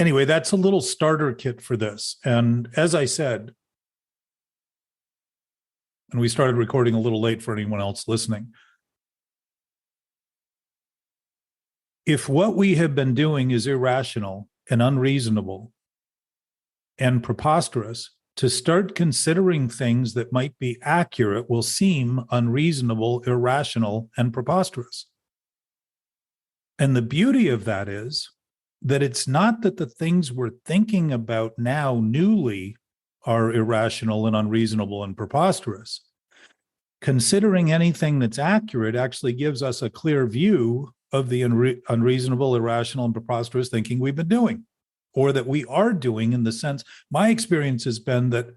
anyway, that's a little starter kit for this. And as I said, and we started recording a little late for anyone else listening, if what we have been doing is irrational and unreasonable and preposterous, to start considering things that might be accurate will seem unreasonable, irrational, and preposterous. And the beauty of that is that it's not that the things we're thinking about now newly are irrational and unreasonable and preposterous. Considering anything that's accurate actually gives us a clear view of the unreasonable, irrational, and preposterous thinking we've been doing, or that we are doing, in the sense, my experience has been that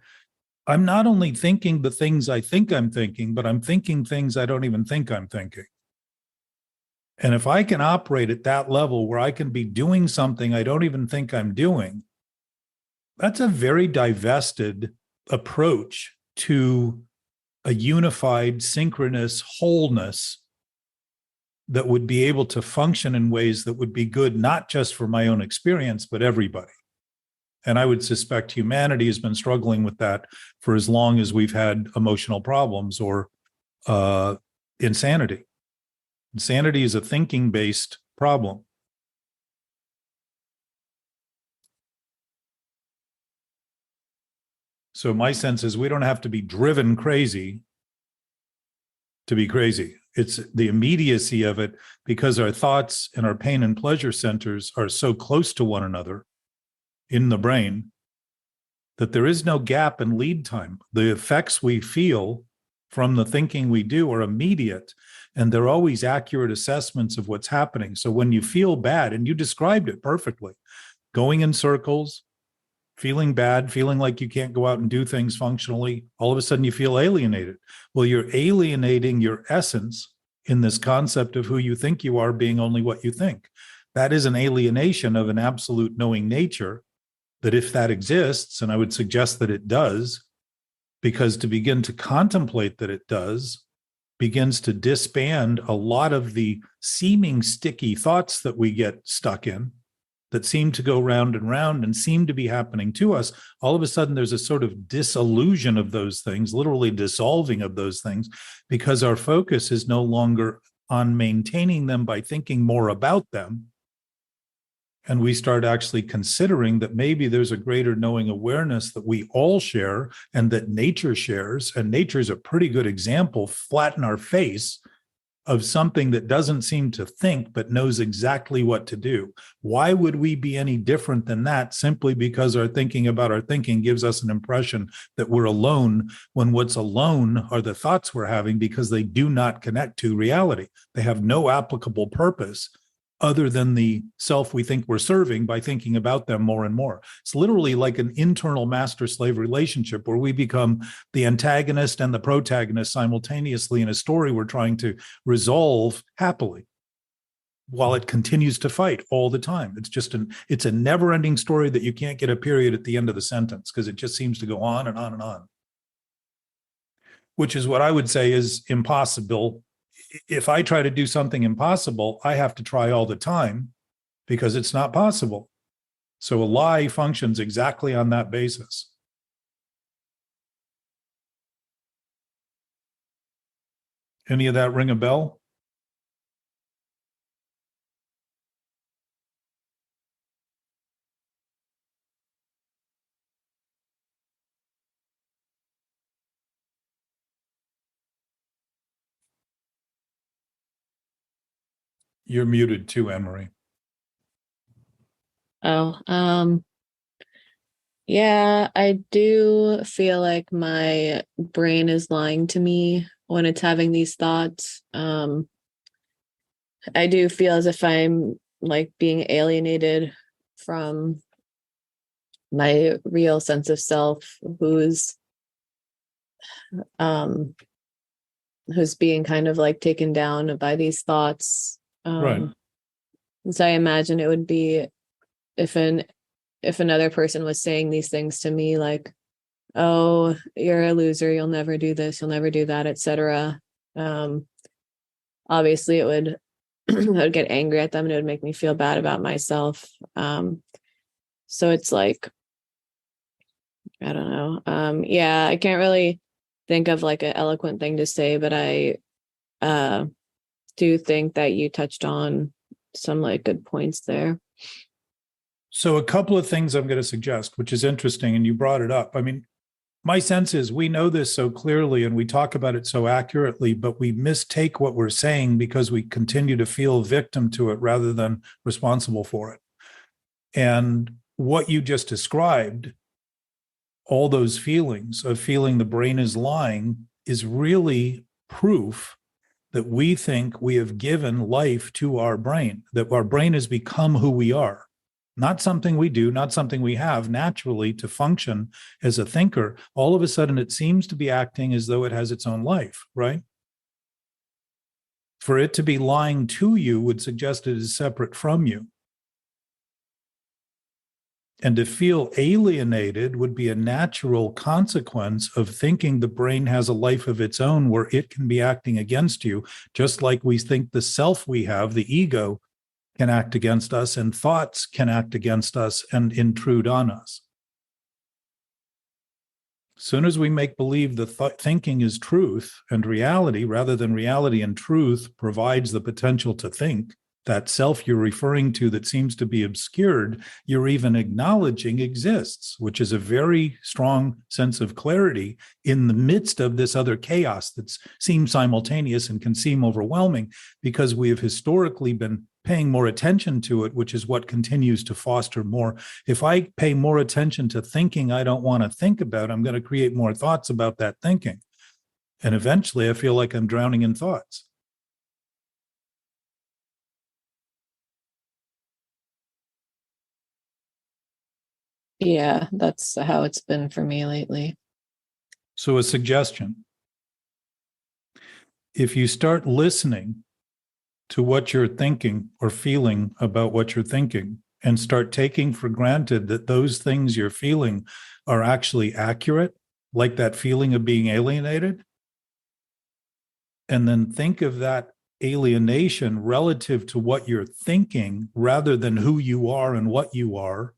I'm not only thinking the things I think I'm thinking, but I'm thinking things I don't even think I'm thinking. And if I can operate at that level where I can be doing something I don't even think I'm doing, that's a very divested approach to a unified, synchronous wholeness that would be able to function in ways that would be good, not just for my own experience, but everybody. And I would suspect humanity has been struggling with that for as long as we've had emotional problems or insanity. Insanity is a thinking-based problem. So my sense is we don't have to be driven crazy to be crazy. It's the immediacy of it, because our thoughts and our pain and pleasure centers are so close to one another in the brain that there is no gap in lead time. The effects we feel from the thinking we do are immediate, and they're always accurate assessments of what's happening. So when you feel bad, and you described it perfectly, going in circles, feeling bad, feeling like you can't go out and do things functionally, all of a sudden you feel alienated. Well, you're alienating your essence in this concept of who you think you are being only what you think. That is an alienation of an absolute knowing nature, that if that exists, and I would suggest that it does, because to begin to contemplate that it does begins to disband a lot of the seeming sticky thoughts that we get stuck in, that seem to go round and round and seem to be happening to us. All of a sudden, there's a sort of disillusion of those things, literally dissolving of those things, because our focus is no longer on maintaining them by thinking more about them. And we start actually considering that maybe there's a greater knowing awareness that we all share and that nature shares. And nature is a pretty good example, flat in our face, of something that doesn't seem to think but knows exactly what to do. Why would we be any different than that, simply because our thinking about our thinking gives us an impression that we're alone, when what's alone are the thoughts we're having, because they do not connect to reality. They have no applicable purpose other than the self we think we're serving by thinking about them more and more. It's literally like an internal master-slave relationship where we become the antagonist and the protagonist simultaneously in a story we're trying to resolve happily, while it continues to fight all the time. It's a never-ending story that you can't get a period at the end of the sentence, because it just seems to go on and on and on, which is what I would say is impossible. If I try to do something impossible, I have to try all the time, because it's not possible. So a lie functions exactly on that basis. Any of that ring a bell? You're muted too, Anne-Marie. Oh, yeah, I do feel like my brain is lying to me when it's having these thoughts. I do feel as if I'm like being alienated from my real sense of self, who's being kind of like taken down by these thoughts. Right. So I imagine it would be if another person was saying these things to me, like, oh, you're a loser, you'll never do this, you'll never do that, etc. Obviously it would I would get angry at them, and it would make me feel bad about myself. So it's like, I don't know. Yeah, I can't really think of like an eloquent thing to say, but I do think that you touched on some like good points there. So a couple of things I'm going to suggest, which is interesting, and you brought it up. I mean, my sense is we know this so clearly and we talk about it so accurately, but we mistake what we're saying because we continue to feel victim to it rather than responsible for it. And what you just described, all those feelings of feeling the brain is lying, is really proof that we think we have given life to our brain, that our brain has become who we are. Not something we do, not something we have naturally to function as a thinker. All of a sudden, it seems to be acting as though it has its own life, right? For it to be lying to you would suggest it is separate from you. And to feel alienated would be a natural consequence of thinking the brain has a life of its own where it can be acting against you, just like we think the self we have, the ego, can act against us, and thoughts can act against us and intrude on us. As soon as we make believe the thinking is truth and reality, rather than reality and truth provides the potential to think, that self you're referring to that seems to be obscured, you're even acknowledging exists, which is a very strong sense of clarity in the midst of this other chaos that seems simultaneous and can seem overwhelming because we have historically been paying more attention to it, which is what continues to foster more. If I pay more attention to thinking I don't want to think about, I'm going to create more thoughts about that thinking. And eventually I feel like I'm drowning in thoughts. Yeah, that's how it's been for me lately. So a suggestion, if you start listening to what you're thinking or feeling about what you're thinking and start taking for granted that those things you're feeling are actually accurate, like that feeling of being alienated, and then think of that alienation relative to what you're thinking rather than who you are and what you are,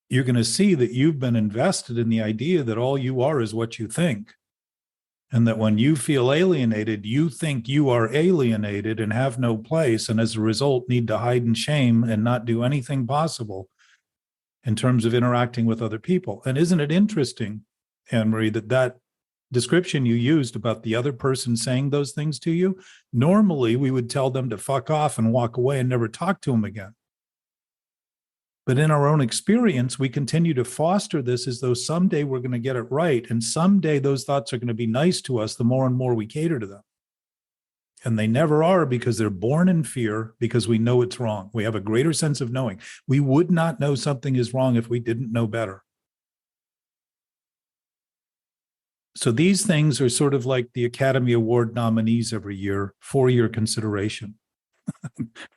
you're going to see that you've been invested in the idea that all you are is what you think. And that when you feel alienated, you think you are alienated and have no place, and as a result need to hide in shame and not do anything possible in terms of interacting with other people. And isn't it interesting, Anne-Marie, that description you used about the other person saying those things to you, normally we would tell them to fuck off and walk away and never talk to them again. But in our own experience, we continue to foster this as though someday we're going to get it right. And someday those thoughts are going to be nice to us the more and more we cater to them. And they never are, because they're born in fear, because we know it's wrong. We have a greater sense of knowing. We would not know something is wrong if we didn't know better. So these things are sort of like the Academy Award nominees every year for your consideration.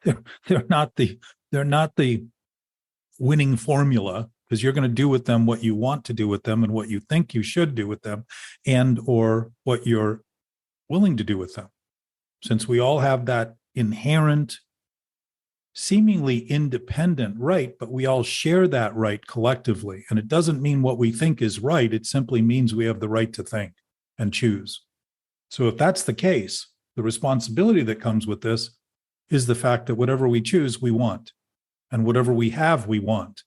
they're not the winning formula, because you're going to do with them what you want to do with them and what you think you should do with them, and or what you're willing to do with them. Since we all have that inherent, seemingly independent right, but we all share that right collectively. And it doesn't mean what we think is right. It simply means we have the right to think and choose. So if that's the case, the responsibility that comes with this is the fact that whatever we choose, we want. And whatever we have, we want.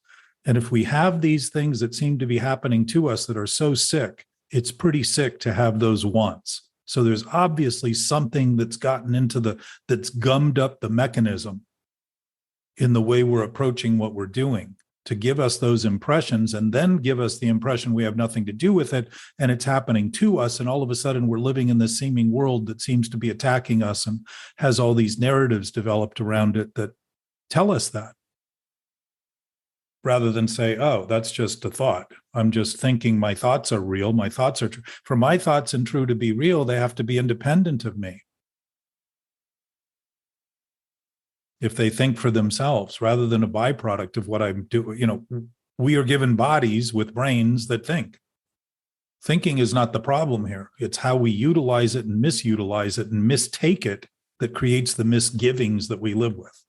And if we have these things that seem to be happening to us that are so sick, it's pretty sick to have those wants. So there's obviously something that's gotten into that's gummed up the mechanism in the way we're approaching what we're doing to give us those impressions and then give us the impression we have nothing to do with it and it's happening to us. And all of a sudden we're living in this seeming world that seems to be attacking us and has all these narratives developed around it that tell us that. Rather than say, oh, that's just a thought. I'm just thinking my thoughts are real. My thoughts are true. For my thoughts and true to be real, they have to be independent of me. If they think for themselves, rather than a byproduct of what I'm doing, we are given bodies with brains that think. Thinking is not the problem here. It's how we utilize it and misutilize it and mistake it that creates the misgivings that we live with.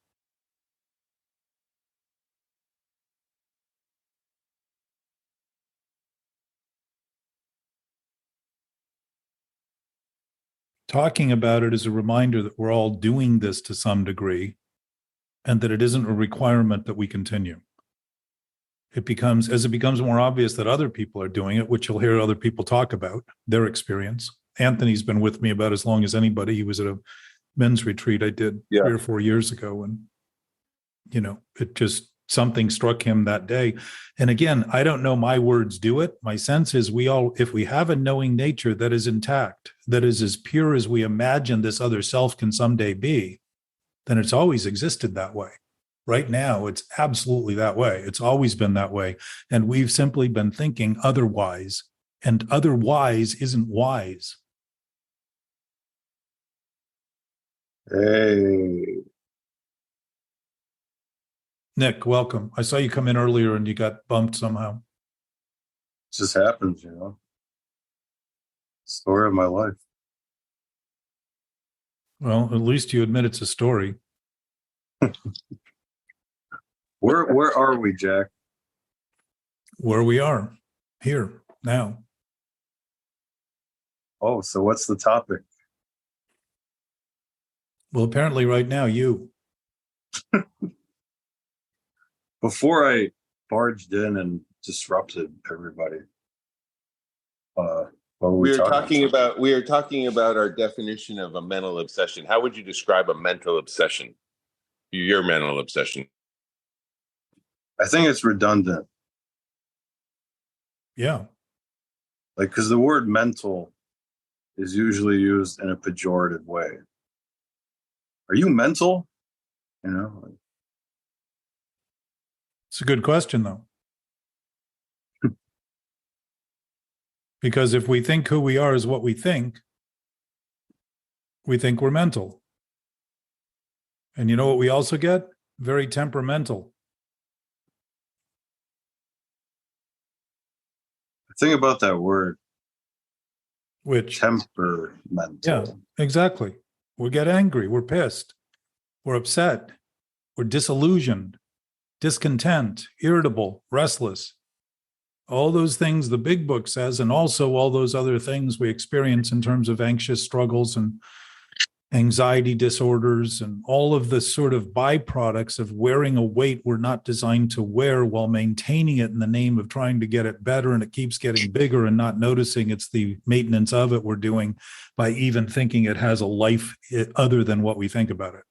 Talking about it is a reminder that we're all doing this to some degree and that it isn't a requirement that we continue. As it becomes more obvious that other people are doing it, which you'll hear other people talk about, their experience. Anthony's been with me about as long as anybody. He was at a men's retreat I did 3 or 4 years ago. And, it just, something struck him that day. And again, I don't know my words do it. My sense is if we have a knowing nature that is intact, that is as pure as we imagine this other self can someday be, then it's always existed that way. Right now, it's absolutely that way. It's always been that way. And we've simply been thinking otherwise, and otherwise isn't wise. Hey. Nick, welcome. I saw you come in earlier and you got bumped somehow. It just happens, Story of my life. Well, at least you admit it's a story. Where are we, Jack? Where we are, here, now. Oh, so what's the topic? Well, apparently right now, you. Before I barged in and disrupted everybody, what were we are talking about our definition of a mental obsession. How would you describe a mental obsession? Your mental obsession? I think it's redundant. Yeah. Because the word mental is usually used in a pejorative way. Are you mental? It's a good question, though. Because if we think who we are is what we think we're mental. And you know what we also get? Very temperamental. The thing about that word, Which? Temperamental. Yeah, exactly. We get angry. We're pissed. We're upset. We're disillusioned, discontent, irritable, restless. All those things the big book says, and also all those other things we experience in terms of anxious struggles and anxiety disorders and all of the sort of byproducts of wearing a weight we're not designed to wear while maintaining it in the name of trying to get it better, and it keeps getting bigger and not noticing it's the maintenance of it we're doing by even thinking it has a life other than what we think about it.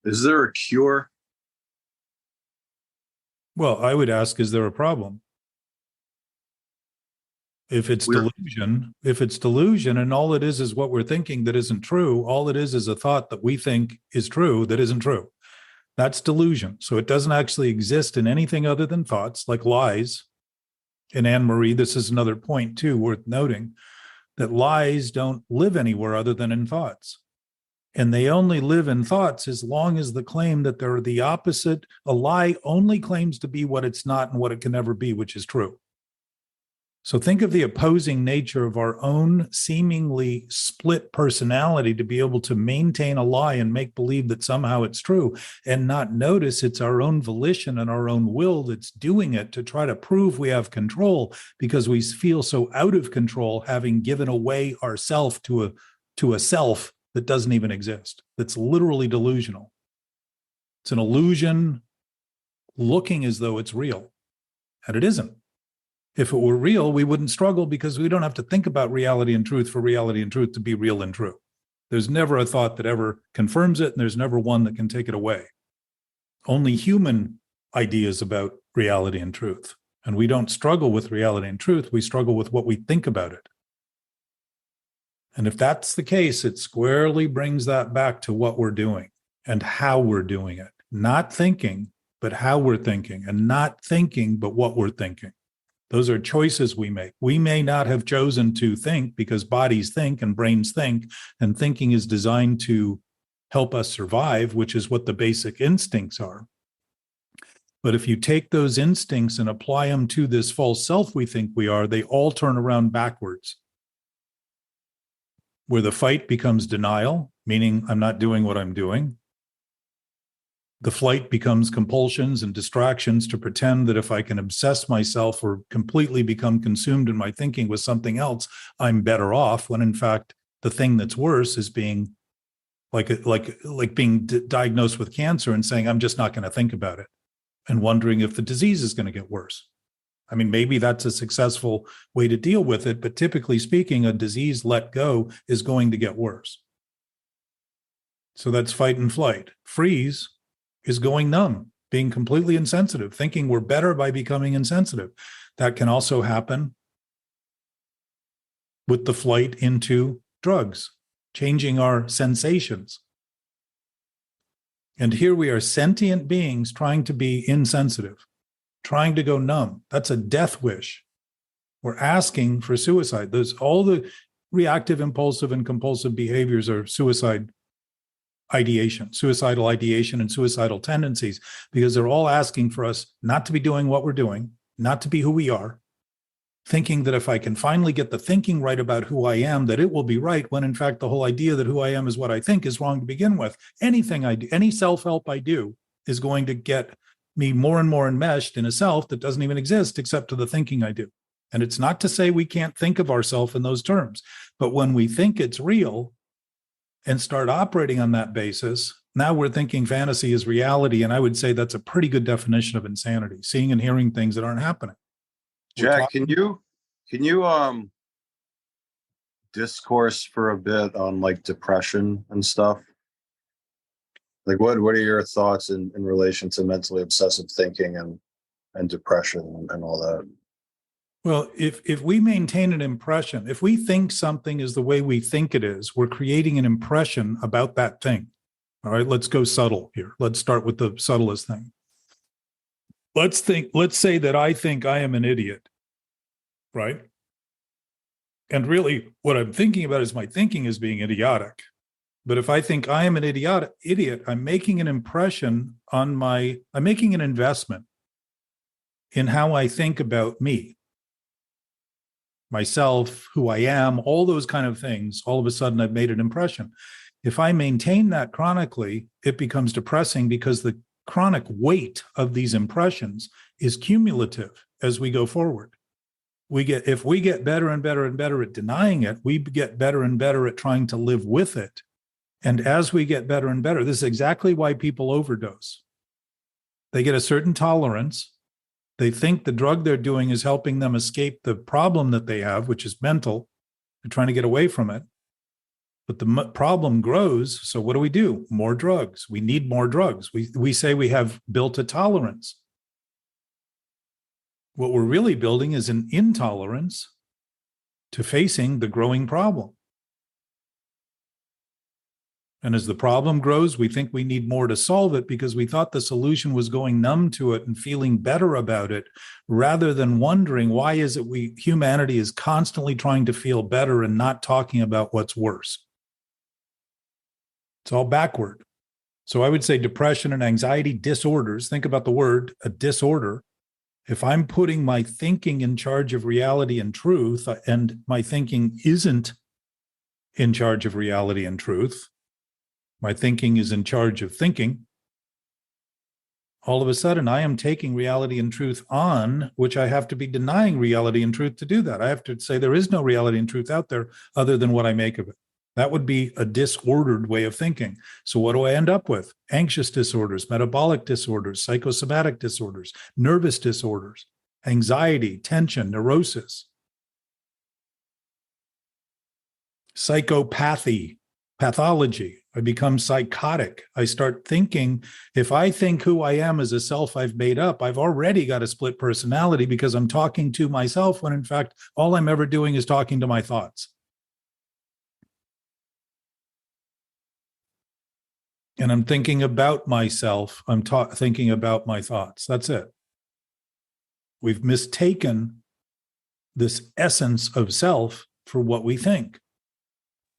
Is there a cure? Well, I would ask, is there a problem? If it's delusion and all it is what we're thinking that isn't true, all it is a thought that we think is true that isn't true. That's delusion. So it doesn't actually exist in anything other than thoughts, like lies. And Anne-Marie, this is another point too worth noting, that lies don't live anywhere other than in thoughts. And they only live in thoughts as long as the claim that they're the opposite. A lie only claims to be what it's not and what it can never be, which is true. So think of the opposing nature of our own seemingly split personality to be able to maintain a lie and make believe that somehow it's true and not notice it's our own volition and our own will that's doing it to try to prove we have control because we feel so out of control having given away ourself to a self that doesn't even exist. That's literally delusional. It's an illusion looking as though it's real, and it isn't. If it were real, we wouldn't struggle because we don't have to think about reality and truth for reality and truth to be real and true. There's never a thought that ever confirms it, and there's never one that can take it away. Only human ideas about reality and truth. And we don't struggle with reality and truth, we struggle with what we think about it. And if that's the case, it squarely brings that back to what we're doing and how we're doing it. Not thinking, but how we're thinking, and not thinking, but what we're thinking. Those are choices we make. We may not have chosen to think because bodies think and brains think, and thinking is designed to help us survive, which is what the basic instincts are. But if you take those instincts and apply them to this false self we think we are, they all turn around backwards. Where the fight becomes denial, meaning I'm not doing what I'm doing. The flight becomes compulsions and distractions to pretend that if I can obsess myself or completely become consumed in my thinking with something else, I'm better off, when in fact, the thing that's worse is being like being diagnosed with cancer and saying, I'm just not going to think about it, and wondering if the disease is going to get worse. I mean, maybe that's a successful way to deal with it, but typically speaking, a disease let go is going to get worse. So that's fight and flight. Freeze is going numb, being completely insensitive, thinking we're better by becoming insensitive. That can also happen with the flight into drugs, changing our sensations. And here we are, sentient beings trying to be insensitive, trying to go numb. That's a death wish. We're asking for suicide. There's all the reactive, impulsive, and compulsive behaviors are suicidal ideation, and suicidal tendencies, because they're all asking for us not to be doing what we're doing, not to be who we are, thinking that if I can finally get the thinking right about who I am, that it will be right, when in fact the whole idea that who I am is what I think is wrong to begin with. Anything I do, any self-help I do, is going to get me more and more enmeshed in a self that doesn't even exist except to the thinking I do. And it's not to say we can't think of ourselves in those terms, but when we think it's real and start operating on that basis, now we're thinking fantasy is reality. And I would say that's a pretty good definition of insanity, seeing and hearing things that aren't happening. Jack, can you discourse for a bit on like depression and stuff? Like what are your thoughts in relation to mentally obsessive thinking and depression and all that? Well, if we maintain an impression, if we think something is the way we think it is, we're creating an impression about that thing. All right, let's go subtle here. Let's start with the subtlest thing. Let's say that I think I am an idiot, right? And really what I'm thinking about is my thinking is being idiotic. But if I think I am an idiot, I'm making an impression on I'm making an investment in how I think about me, myself, who I am, all those kind of things. All of a sudden, I've made an impression. If I maintain that chronically, it becomes depressing, because the chronic weight of these impressions is cumulative as we go forward. If we get better and better and better at denying it, we get better and better at trying to live with it. And as we get better and better, this is exactly why people overdose. They get a certain tolerance. They think the drug they're doing is helping them escape the problem that they have, which is mental. They're trying to get away from it. But the problem grows. So what do? More drugs. We need more drugs. We say we have built a tolerance. What we're really building is an intolerance to facing the growing problem. And as the problem grows, we think we need more to solve it, because we thought the solution was going numb to it and feeling better about it, rather than wondering why is it humanity is constantly trying to feel better and not talking about what's worse. It's all backward. So I would say depression and anxiety disorders, think about the word, a disorder. If I'm putting my thinking in charge of reality and truth, and my thinking isn't in charge of reality and truth, my thinking is in charge of thinking, all of a sudden I am taking reality and truth on, which I have to be denying reality and truth to do that. I have to say there is no reality and truth out there other than what I make of it. That would be a disordered way of thinking. So what do I end up with? Anxious disorders, metabolic disorders, psychosomatic disorders, nervous disorders, anxiety, tension, neurosis, psychopathy, pathology. I become psychotic. I start thinking, if I think who I am is a self I've made up, I've already got a split personality, because I'm talking to myself when in fact, all I'm ever doing is talking to my thoughts. And I'm thinking about myself. I'm thinking about my thoughts. That's it. We've mistaken this essence of self for what we think,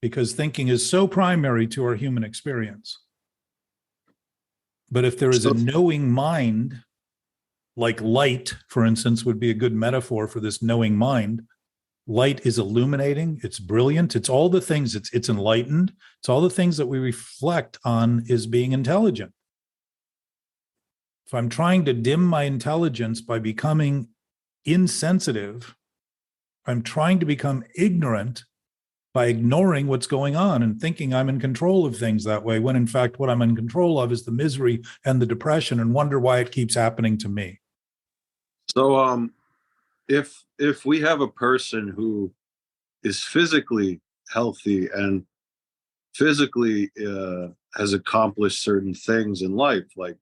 because thinking is so primary to our human experience. But if there is a knowing mind, like light, for instance, would be a good metaphor for this knowing mind. Light is illuminating, it's brilliant, it's all the things, it's enlightened, it's all the things that we reflect on as being intelligent. if I'm trying to dim my intelligence by becoming insensitive, I'm trying to become ignorant by ignoring what's going on and thinking I'm in control of things that way, when in fact what I'm in control of is the misery and the depression, and wonder why it keeps happening to me. So if we have a person who is physically healthy and physically has accomplished certain things in life, like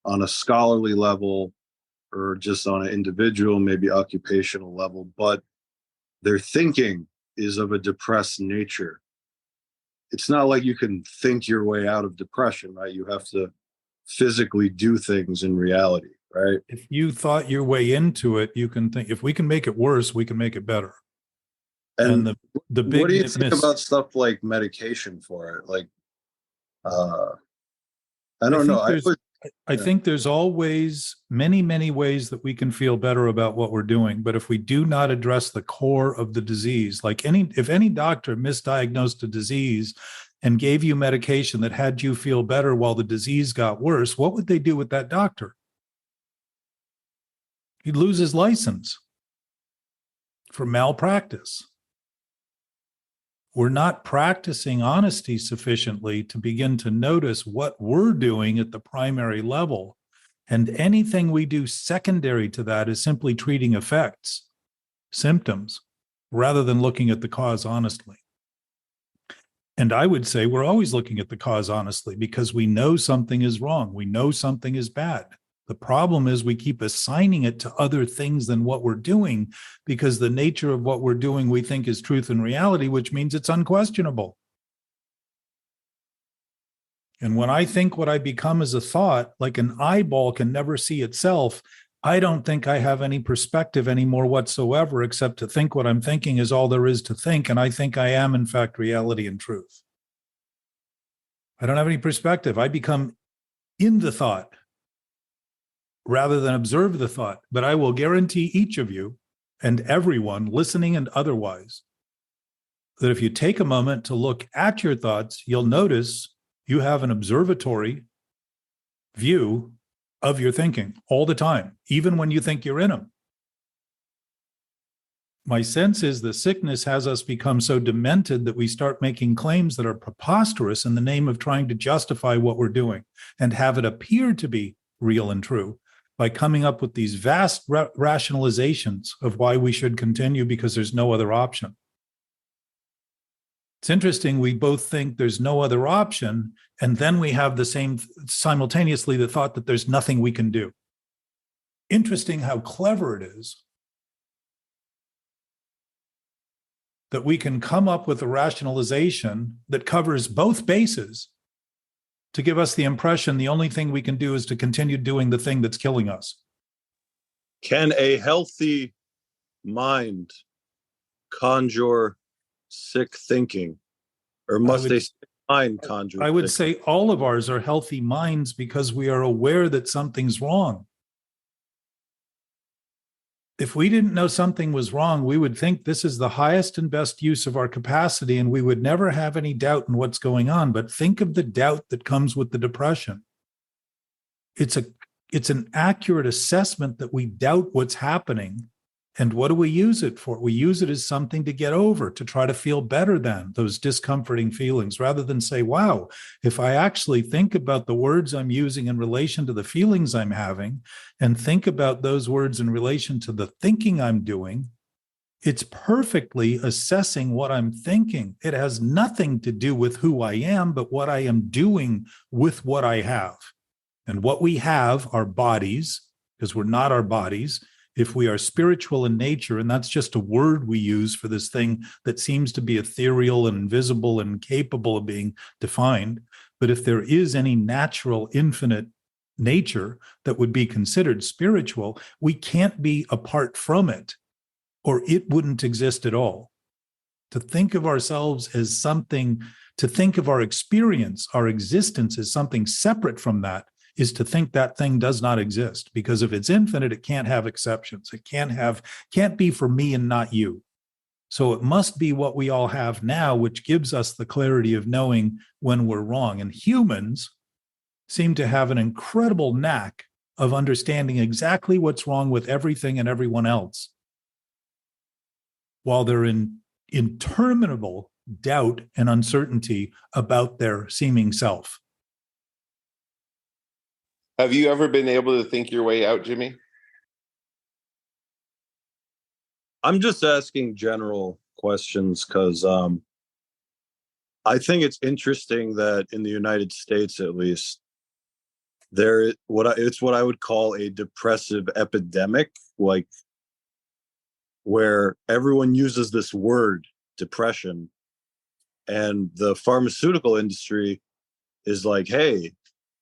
on a scholarly level or just on an individual, maybe occupational level, but their thinking is of a depressed nature. It's not like you can think your way out of depression, right? You have to physically do things in reality, right? If you thought your way into it, you can think, if we can make it worse, we can make it better. And the big what do you think about stuff like medication for it? Like, I don't know. I think there's always many, many ways that we can feel better about what we're doing. But if we do not address the core of the disease, like if any doctor misdiagnosed a disease and gave you medication that had you feel better while the disease got worse, what would they do with that doctor? He'd lose his license for malpractice. We're not practicing honesty sufficiently to begin to notice what we're doing at the primary level. And anything we do secondary to that is simply treating effects, symptoms, rather than looking at the cause honestly. And I would say we're always looking at the cause honestly because we know something is wrong. We know something is bad. The problem is we keep assigning it to other things than what we're doing because the nature of what we're doing we think is truth and reality, which means it's unquestionable. And when I think what I become is a thought, like an eyeball can never see itself, I don't think I have any perspective anymore whatsoever, except to think what I'm thinking is all there is to think. And I think I am, in fact, reality and truth. I don't have any perspective. I become in the thought rather than observe the thought. But I will guarantee each of you and everyone listening and otherwise that if you take a moment to look at your thoughts, you'll notice you have an observatory view of your thinking all the time, even when you think you're in them. My sense is the sickness has us become so demented that we start making claims that are preposterous in the name of trying to justify what we're doing and have it appear to be real and true by coming up with these vast rationalizations of why we should continue because there's no other option. It's interesting, we both think there's no other option, and then we have the same, simultaneously, the thought that there's nothing we can do. Interesting how clever it is that we can come up with a rationalization that covers both bases to give us the impression the only thing we can do is to continue doing the thing that's killing us. Can a healthy mind conjure sick thinking? Or must a sick mind conjure? I would say all of ours are healthy minds because we are aware that something's wrong. If we didn't know something was wrong, we would think this is the highest and best use of our capacity, and we would never have any doubt in what's going on. But think of the doubt that comes with the depression. It's an accurate assessment that we doubt what's happening. And what do we use it for? We use it as something to get over, to try to feel better than those discomforting feelings, rather than say, wow, if I actually think about the words I'm using in relation to the feelings I'm having and think about those words in relation to the thinking I'm doing, it's perfectly assessing what I'm thinking. It has nothing to do with who I am, but what I am doing with what I have. And what we have are bodies, because we're not our bodies. If we are spiritual in nature, and that's just a word we use for this thing that seems to be ethereal and invisible and incapable of being defined, but if there is any natural, infinite nature that would be considered spiritual, we can't be apart from it, or it wouldn't exist at all. To think of ourselves as something, to think of our experience, our existence as something separate from that, is to think that thing does not exist, because if it's infinite, it can't have exceptions. It can't be for me and not you. So it must be what we all have now, which gives us the clarity of knowing when we're wrong. And humans seem to have an incredible knack of understanding exactly what's wrong with everything and everyone else, while they're in interminable doubt and uncertainty about their seeming self. Have you ever been able to think your way out, Jimmy? I'm just asking general questions because I think it's interesting that in the United States, at least, it's what I would call a depressive epidemic, like where everyone uses this word depression, and the pharmaceutical industry is like, "Hey,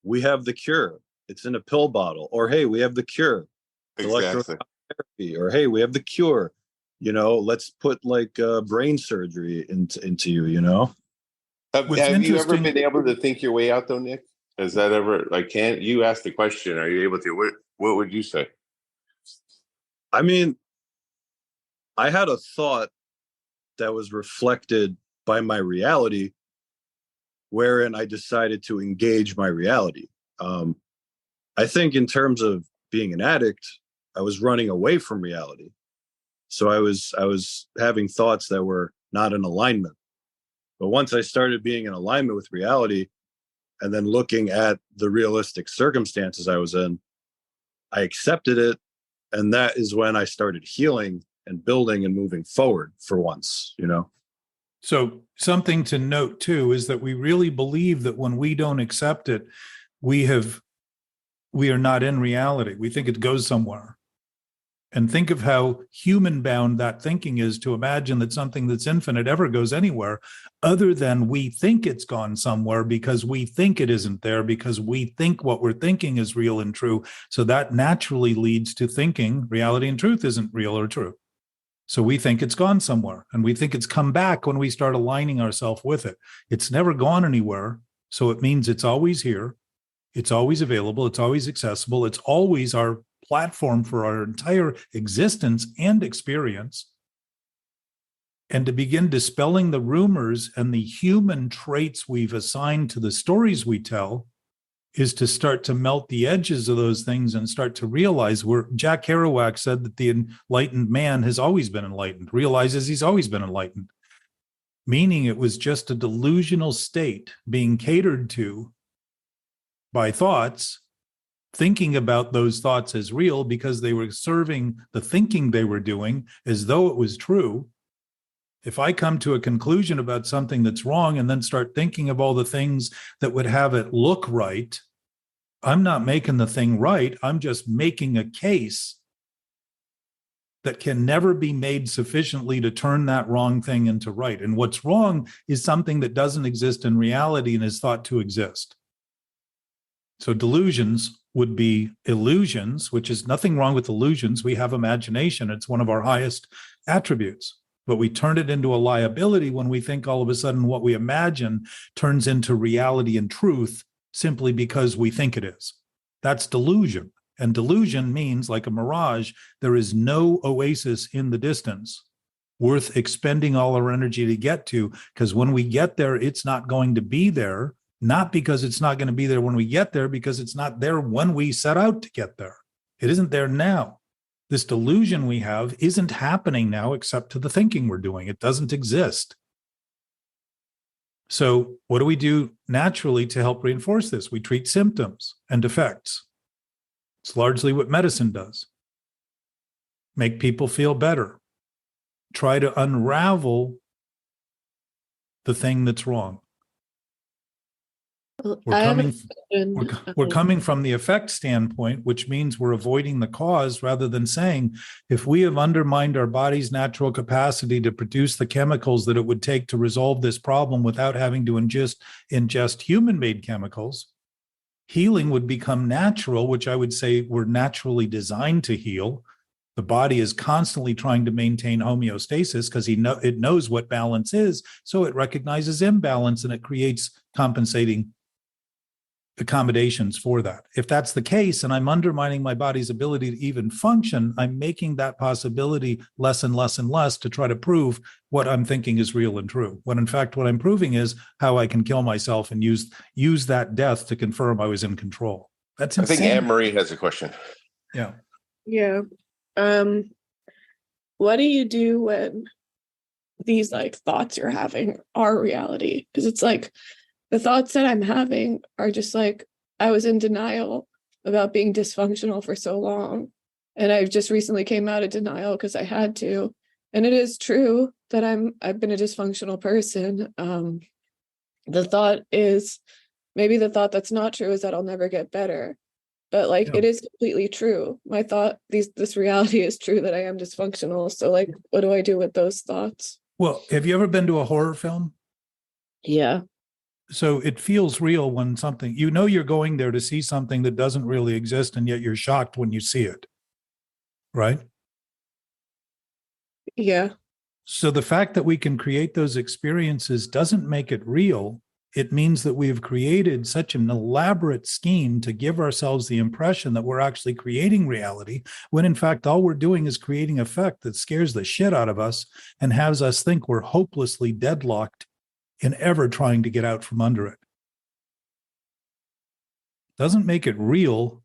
we have the cure. It's in a pill bottle," or "Hey, we have the cure, Exactly. electrotherapy," or "Hey, we have the cure. Let's put like brain surgery into you." Have What's you ever interesting- been able to think your way out, though, Nick? Has that ever, can't you ask the question? Are you able to? What would you say? I mean, I had a thought that was reflected by my reality, wherein I decided to engage my reality. I think in terms of being an addict, I was running away from reality. So I was having thoughts that were not in alignment. But once I started being in alignment with reality and then looking at the realistic circumstances I was in, I accepted it. And that is when I started healing and building and moving forward for once. So something to note too is that we really believe that when we don't accept it, we are not in reality. We think it goes somewhere. And think of how human bound that thinking is, to imagine that something that's infinite ever goes anywhere other than we think it's gone somewhere because we think it isn't there, because we think what we're thinking is real and true. So that naturally leads to thinking reality and truth isn't real or true. So we think it's gone somewhere, and we think it's come back when we start aligning ourselves with it. It's never gone anywhere. So it means it's always here. It's always available. It's always accessible. It's always our platform for our entire existence and experience. And to begin dispelling the rumors and the human traits we've assigned to the stories we tell is to start to melt the edges of those things and start to realize Jack Kerouac said that the enlightened man has always been enlightened, realizes he's always been enlightened, meaning it was just a delusional state being catered to by thoughts, thinking about those thoughts as real because they were serving the thinking they were doing as though it was true. If I come to a conclusion about something that's wrong and then start thinking of all the things that would have it look right, I'm not making the thing right. I'm just making a case that can never be made sufficiently to turn that wrong thing into right. And what's wrong is something that doesn't exist in reality and is thought to exist. So delusions would be illusions, which is nothing wrong with illusions. We have imagination. It's one of our highest attributes. But we turn it into a liability when we think all of a sudden what we imagine turns into reality and truth simply because we think it is. That's delusion. And delusion means, like a mirage, there is no oasis in the distance worth expending all our energy to get to, because when we get there, it's not going to be there. Not because it's not going to be there when we get there, because it's not there when we set out to get there. It isn't there now. This delusion we have isn't happening now except to the thinking we're doing. It doesn't exist. So what do we do naturally to help reinforce this? We treat symptoms and effects. It's largely what medicine does. Make people feel better. Try to unravel the thing that's wrong. We're coming from the effect standpoint, which means we're avoiding the cause rather than saying, if we have undermined our body's natural capacity to produce the chemicals that it would take to resolve this problem without having to ingest human-made chemicals, healing would become natural, which I would say we're naturally designed to heal. The body is constantly trying to maintain homeostasis because it knows what balance is, so it recognizes imbalance and it creates compensating accommodations for that. If that's the case, and I'm undermining my body's ability to even function, I'm making that possibility less and less and less to try to prove what I'm thinking is real and true. When in fact, what I'm proving is how I can kill myself and use that death to confirm I was in control. That's I think insane. Anne-Marie has a question. Yeah. Yeah. What do you do when these like thoughts you're having are reality? Because it's like the thoughts that I'm having are just like I was in denial about being dysfunctional for so long. And I've just recently came out of denial because I had to. And it is true that I've been a dysfunctional person. The thought is maybe the thought that's not true is that I'll never get better. But like Yeah. it is completely true. My thought, this reality is true that I am dysfunctional. So like what do I do with those thoughts? Well, have you ever been to a horror film? Yeah. So it feels real when something, you know, you're going there to see something that doesn't really exist, and yet you're shocked when you see it. Right? Yeah. So the fact that we can create those experiences doesn't make it real. It means that we have created such an elaborate scheme to give ourselves the impression that we're actually creating reality, when in fact, all we're doing is creating effect that scares the shit out of us and has us think we're hopelessly deadlocked in ever trying to get out from under it. Doesn't make it real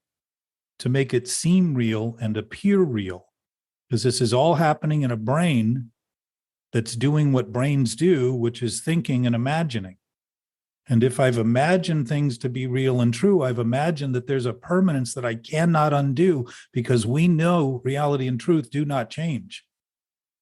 to make it seem real and appear real, because this is all happening in a brain that's doing what brains do, which is thinking and imagining. And if I've imagined things to be real and true, I've imagined that there's a permanence that I cannot undo, because we know reality and truth do not change.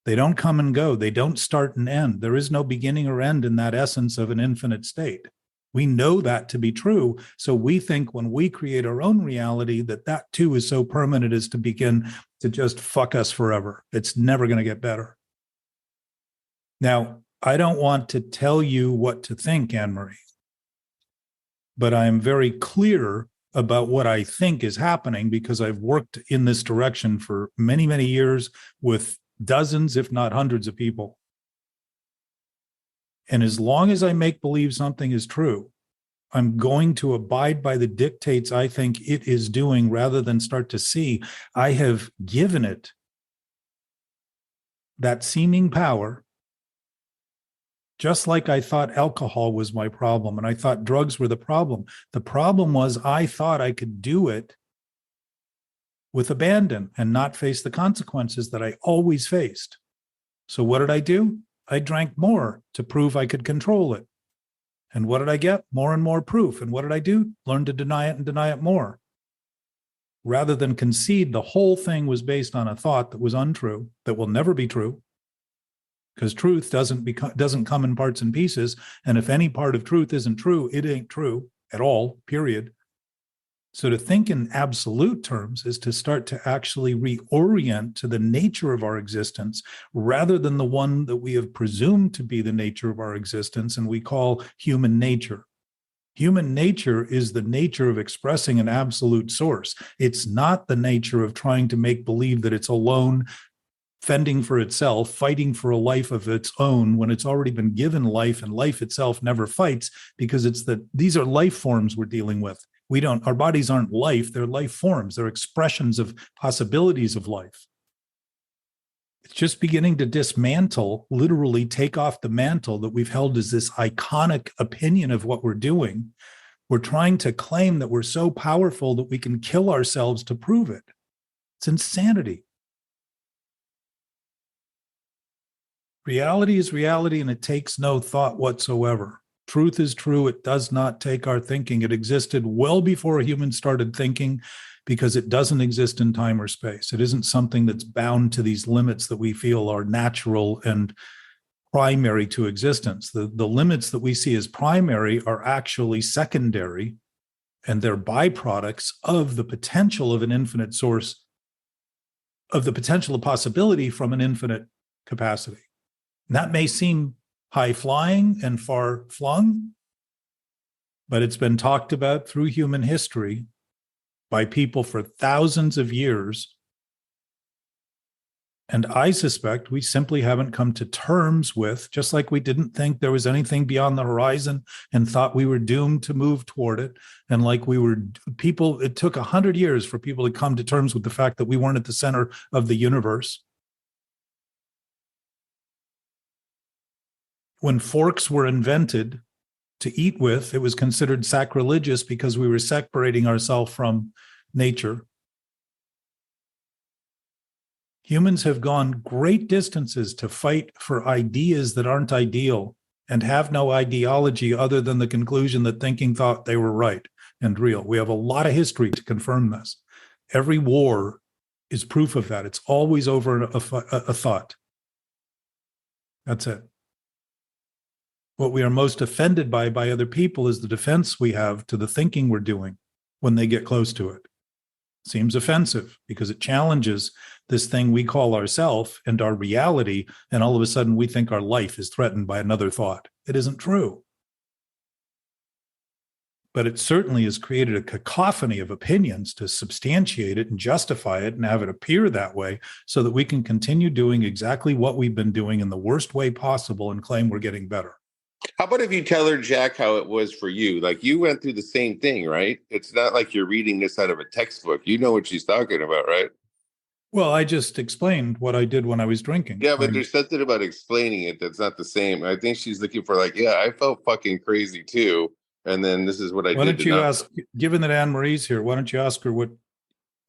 They don't come and go. They don't start and end. There is no beginning or end in that essence of an infinite state. We know that to be true. So we think when we create our own reality that that too is so permanent as to begin to just fuck us forever. It's never going to get better. Now, I don't want to tell you what to think, Anne-Marie, but I am very clear about what I think is happening, because I've worked in this direction for many, many years with dozens, if not hundreds of people. And as long as I make believe something is true, I'm going to abide by the dictates I think it is doing, rather than start to see I have given it that seeming power. Just like I thought alcohol was my problem and I thought drugs were the problem. The problem was I thought I could do it with abandon and not face the consequences that I always faced. So what did I do? I drank more to prove I could control it. And what did I get? More and more proof. And what did I do? Learn to deny it and deny it more. Rather than concede the whole thing was based on a thought that was untrue, that will never be true. Because truth doesn't come in parts and pieces. And if any part of truth isn't true, it ain't true at all, period. So to think in absolute terms is to start to actually reorient to the nature of our existence, rather than the one that we have presumed to be the nature of our existence and we call human nature. Human nature is the nature of expressing an absolute source. It's not the nature of trying to make believe that it's alone, fending for itself, fighting for a life of its own, when it's already been given life, and life itself never fights, because these are life forms we're dealing with. Our bodies aren't life, they're life forms. They're expressions of possibilities of life. It's just beginning to dismantle, literally take off the mantle that we've held as this iconic opinion of what we're doing. We're trying to claim that we're so powerful that we can kill ourselves to prove it. It's insanity. Reality is reality, and it takes no thought whatsoever. Truth is true. It does not take our thinking. It existed well before humans started thinking, because it doesn't exist in time or space. It isn't something that's bound to these limits that we feel are natural and primary to existence. The limits that we see as primary are actually secondary, and they're byproducts of the potential of an infinite source, of the potential of possibility from an infinite capacity. And that may seem high-flying and far-flung, but it's been talked about through human history by people for thousands of years. And I suspect we simply haven't come to terms with, just like we didn't think there was anything beyond the horizon and thought we were doomed to move toward it. And like it took 100 years for people to come to terms with the fact that we weren't at the center of the universe. When forks were invented, to eat with. It was considered sacrilegious because we were separating ourselves from nature. Humans have gone great distances to fight for ideas that aren't ideal and have no ideology other than the conclusion that thinking thought they were right and real. We have a lot of history to confirm this. Every war is proof of that. It's always over a thought. That's it. What we are most offended by other people is the defense we have to the thinking we're doing when they get close to it. Seems offensive because it challenges this thing we call ourself and our reality, and all of a sudden we think our life is threatened by another thought. It isn't true. But it certainly has created a cacophony of opinions to substantiate it and justify it and have it appear that way so that we can continue doing exactly what we've been doing in the worst way possible and claim we're getting better. How about if you tell her, Jack, how it was for you? Like, you went through the same thing, right? It's not like you're reading this out of a textbook. You know what she's talking about, right? Well, I just explained what I did when I was drinking. Yeah, but there's something about explaining it that's not the same. I think she's looking for like, yeah, I felt fucking crazy too. And then this is what I did. Why don't you ask, given that Anne Marie's here, why don't you ask her what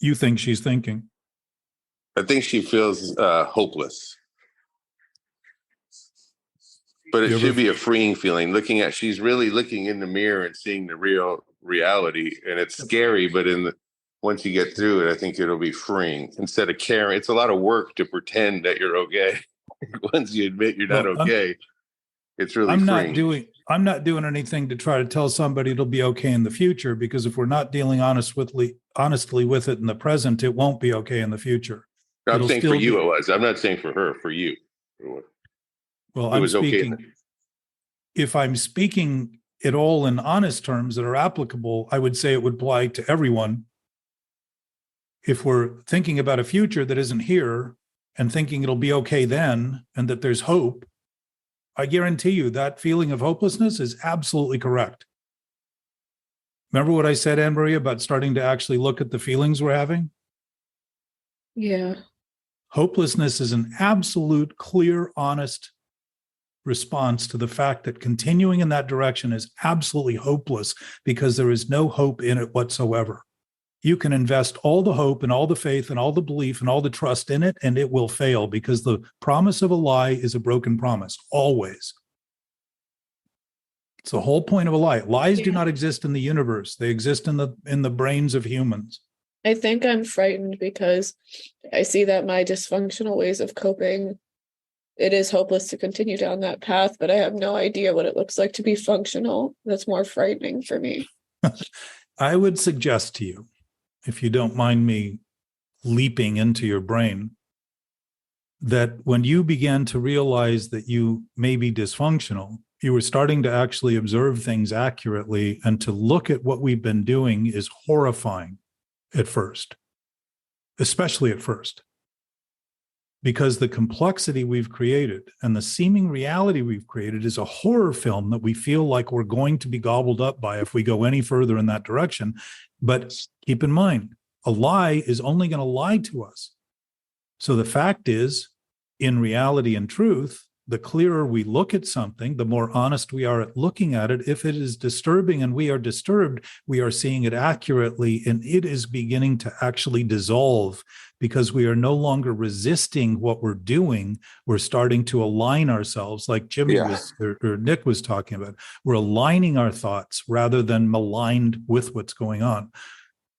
you think she's thinking? I think she feels hopeless. But it should be a freeing feeling. She's really looking in the mirror and seeing the real reality. And it's scary, but once you get through it, I think it'll be freeing instead of caring. It's a lot of work to pretend that you're okay. Once you admit you're not okay, it's really freeing. I'm not doing anything to try to tell somebody it'll be okay in the future, because if we're not dealing honestly with it in the present, it won't be okay in the future. I'm saying for you it was. I'm not saying for her, for you. Well, I'm speaking, okay. If I'm speaking at all in honest terms that are applicable, I would say it would apply to everyone. If we're thinking about a future that isn't here and thinking it'll be okay then, and that there's hope, I guarantee you that feeling of hopelessness is absolutely correct. Remember what I said, Anne Marie, about starting to actually look at the feelings we're having? Yeah. Hopelessness is an absolute, clear, honest response to the fact that continuing in that direction is absolutely hopeless because there is no hope in it whatsoever. You can invest all the hope and all the faith and all the belief and all the trust in it, and it will fail because the promise of a lie is a broken promise, always. It's the whole point of a lie. Lies do not exist in the universe. They exist in the brains of humans. I think I'm frightened because I see that my dysfunctional ways of coping, it is hopeless to continue down that path, but I have no idea what it looks like to be functional. That's more frightening for me. I would suggest to you, if you don't mind me leaping into your brain, that when you began to realize that you may be dysfunctional, you were starting to actually observe things accurately, and to look at what we've been doing is horrifying at first, especially at first. Because the complexity we've created and the seeming reality we've created is a horror film that we feel like we're going to be gobbled up by if we go any further in that direction. But keep in mind, a lie is only going to lie to us. So the fact is, in reality and truth, the clearer we look at something, the more honest we are at looking at it. If it is disturbing and we are disturbed, we are seeing it accurately, and it is beginning to actually dissolve because we are no longer resisting what we're doing. We're starting to align ourselves, like Jimmy was or Nick was talking about. We're aligning our thoughts rather than maligned with what's going on.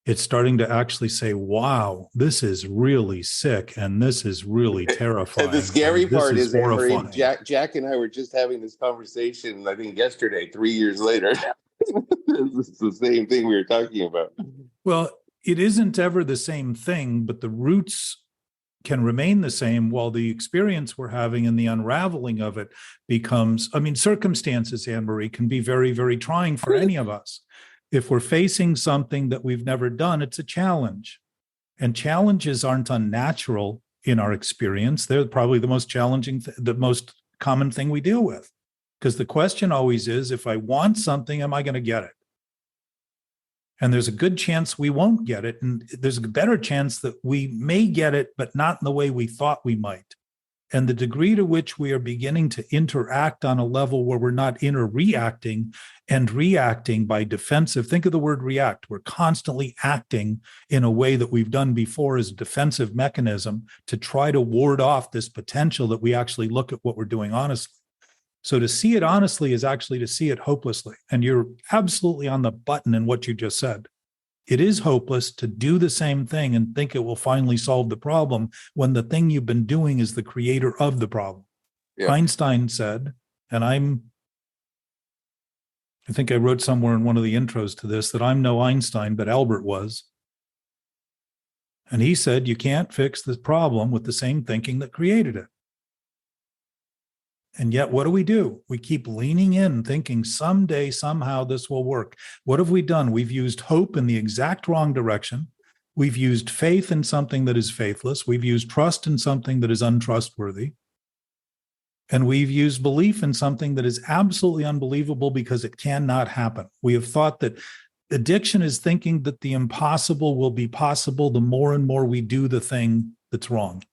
It's starting to actually say, wow, this is really sick and this is really terrifying. And the scary part is horrifying. Jack and I were just having this conversation, I think yesterday, 3 years later. It's the same thing we were talking about. Well, it isn't ever the same thing, but the roots can remain the same while the experience we're having and the unraveling of it becomes, circumstances, Anne Marie, can be very, very trying for any of us. If we're facing something that we've never done, it's a challenge. And challenges aren't unnatural in our experience. They're probably the most challenging, the most common thing we deal with. Because the question always is, if I want something, am I going to get it? And there's a good chance we won't get it. And there's a better chance that we may get it, but not in the way we thought we might. And the degree to which we are beginning to interact on a level where we're not interreacting and reacting by defensive. Think of the word react. We're constantly acting in a way that we've done before as a defensive mechanism to try to ward off this potential that we actually look at what we're doing honestly. So to see it honestly is actually to see it hopelessly. And you're absolutely on the button in what you just said. It is hopeless to do the same thing and think it will finally solve the problem when the thing you've been doing is the creator of the problem. Yeah. Einstein said, and I think I wrote somewhere in one of the intros to this that I'm no Einstein, but Albert was. And he said, you can't fix this problem with the same thinking that created it. And yet, what do? We keep leaning in, thinking someday, somehow this will work. What have we done? We've used hope in the exact wrong direction. We've used faith in something that is faithless. We've used trust in something that is untrustworthy. And we've used belief in something that is absolutely unbelievable because it cannot happen. We have thought that addiction is thinking that the impossible will be possible the more and more we do the thing that's wrong.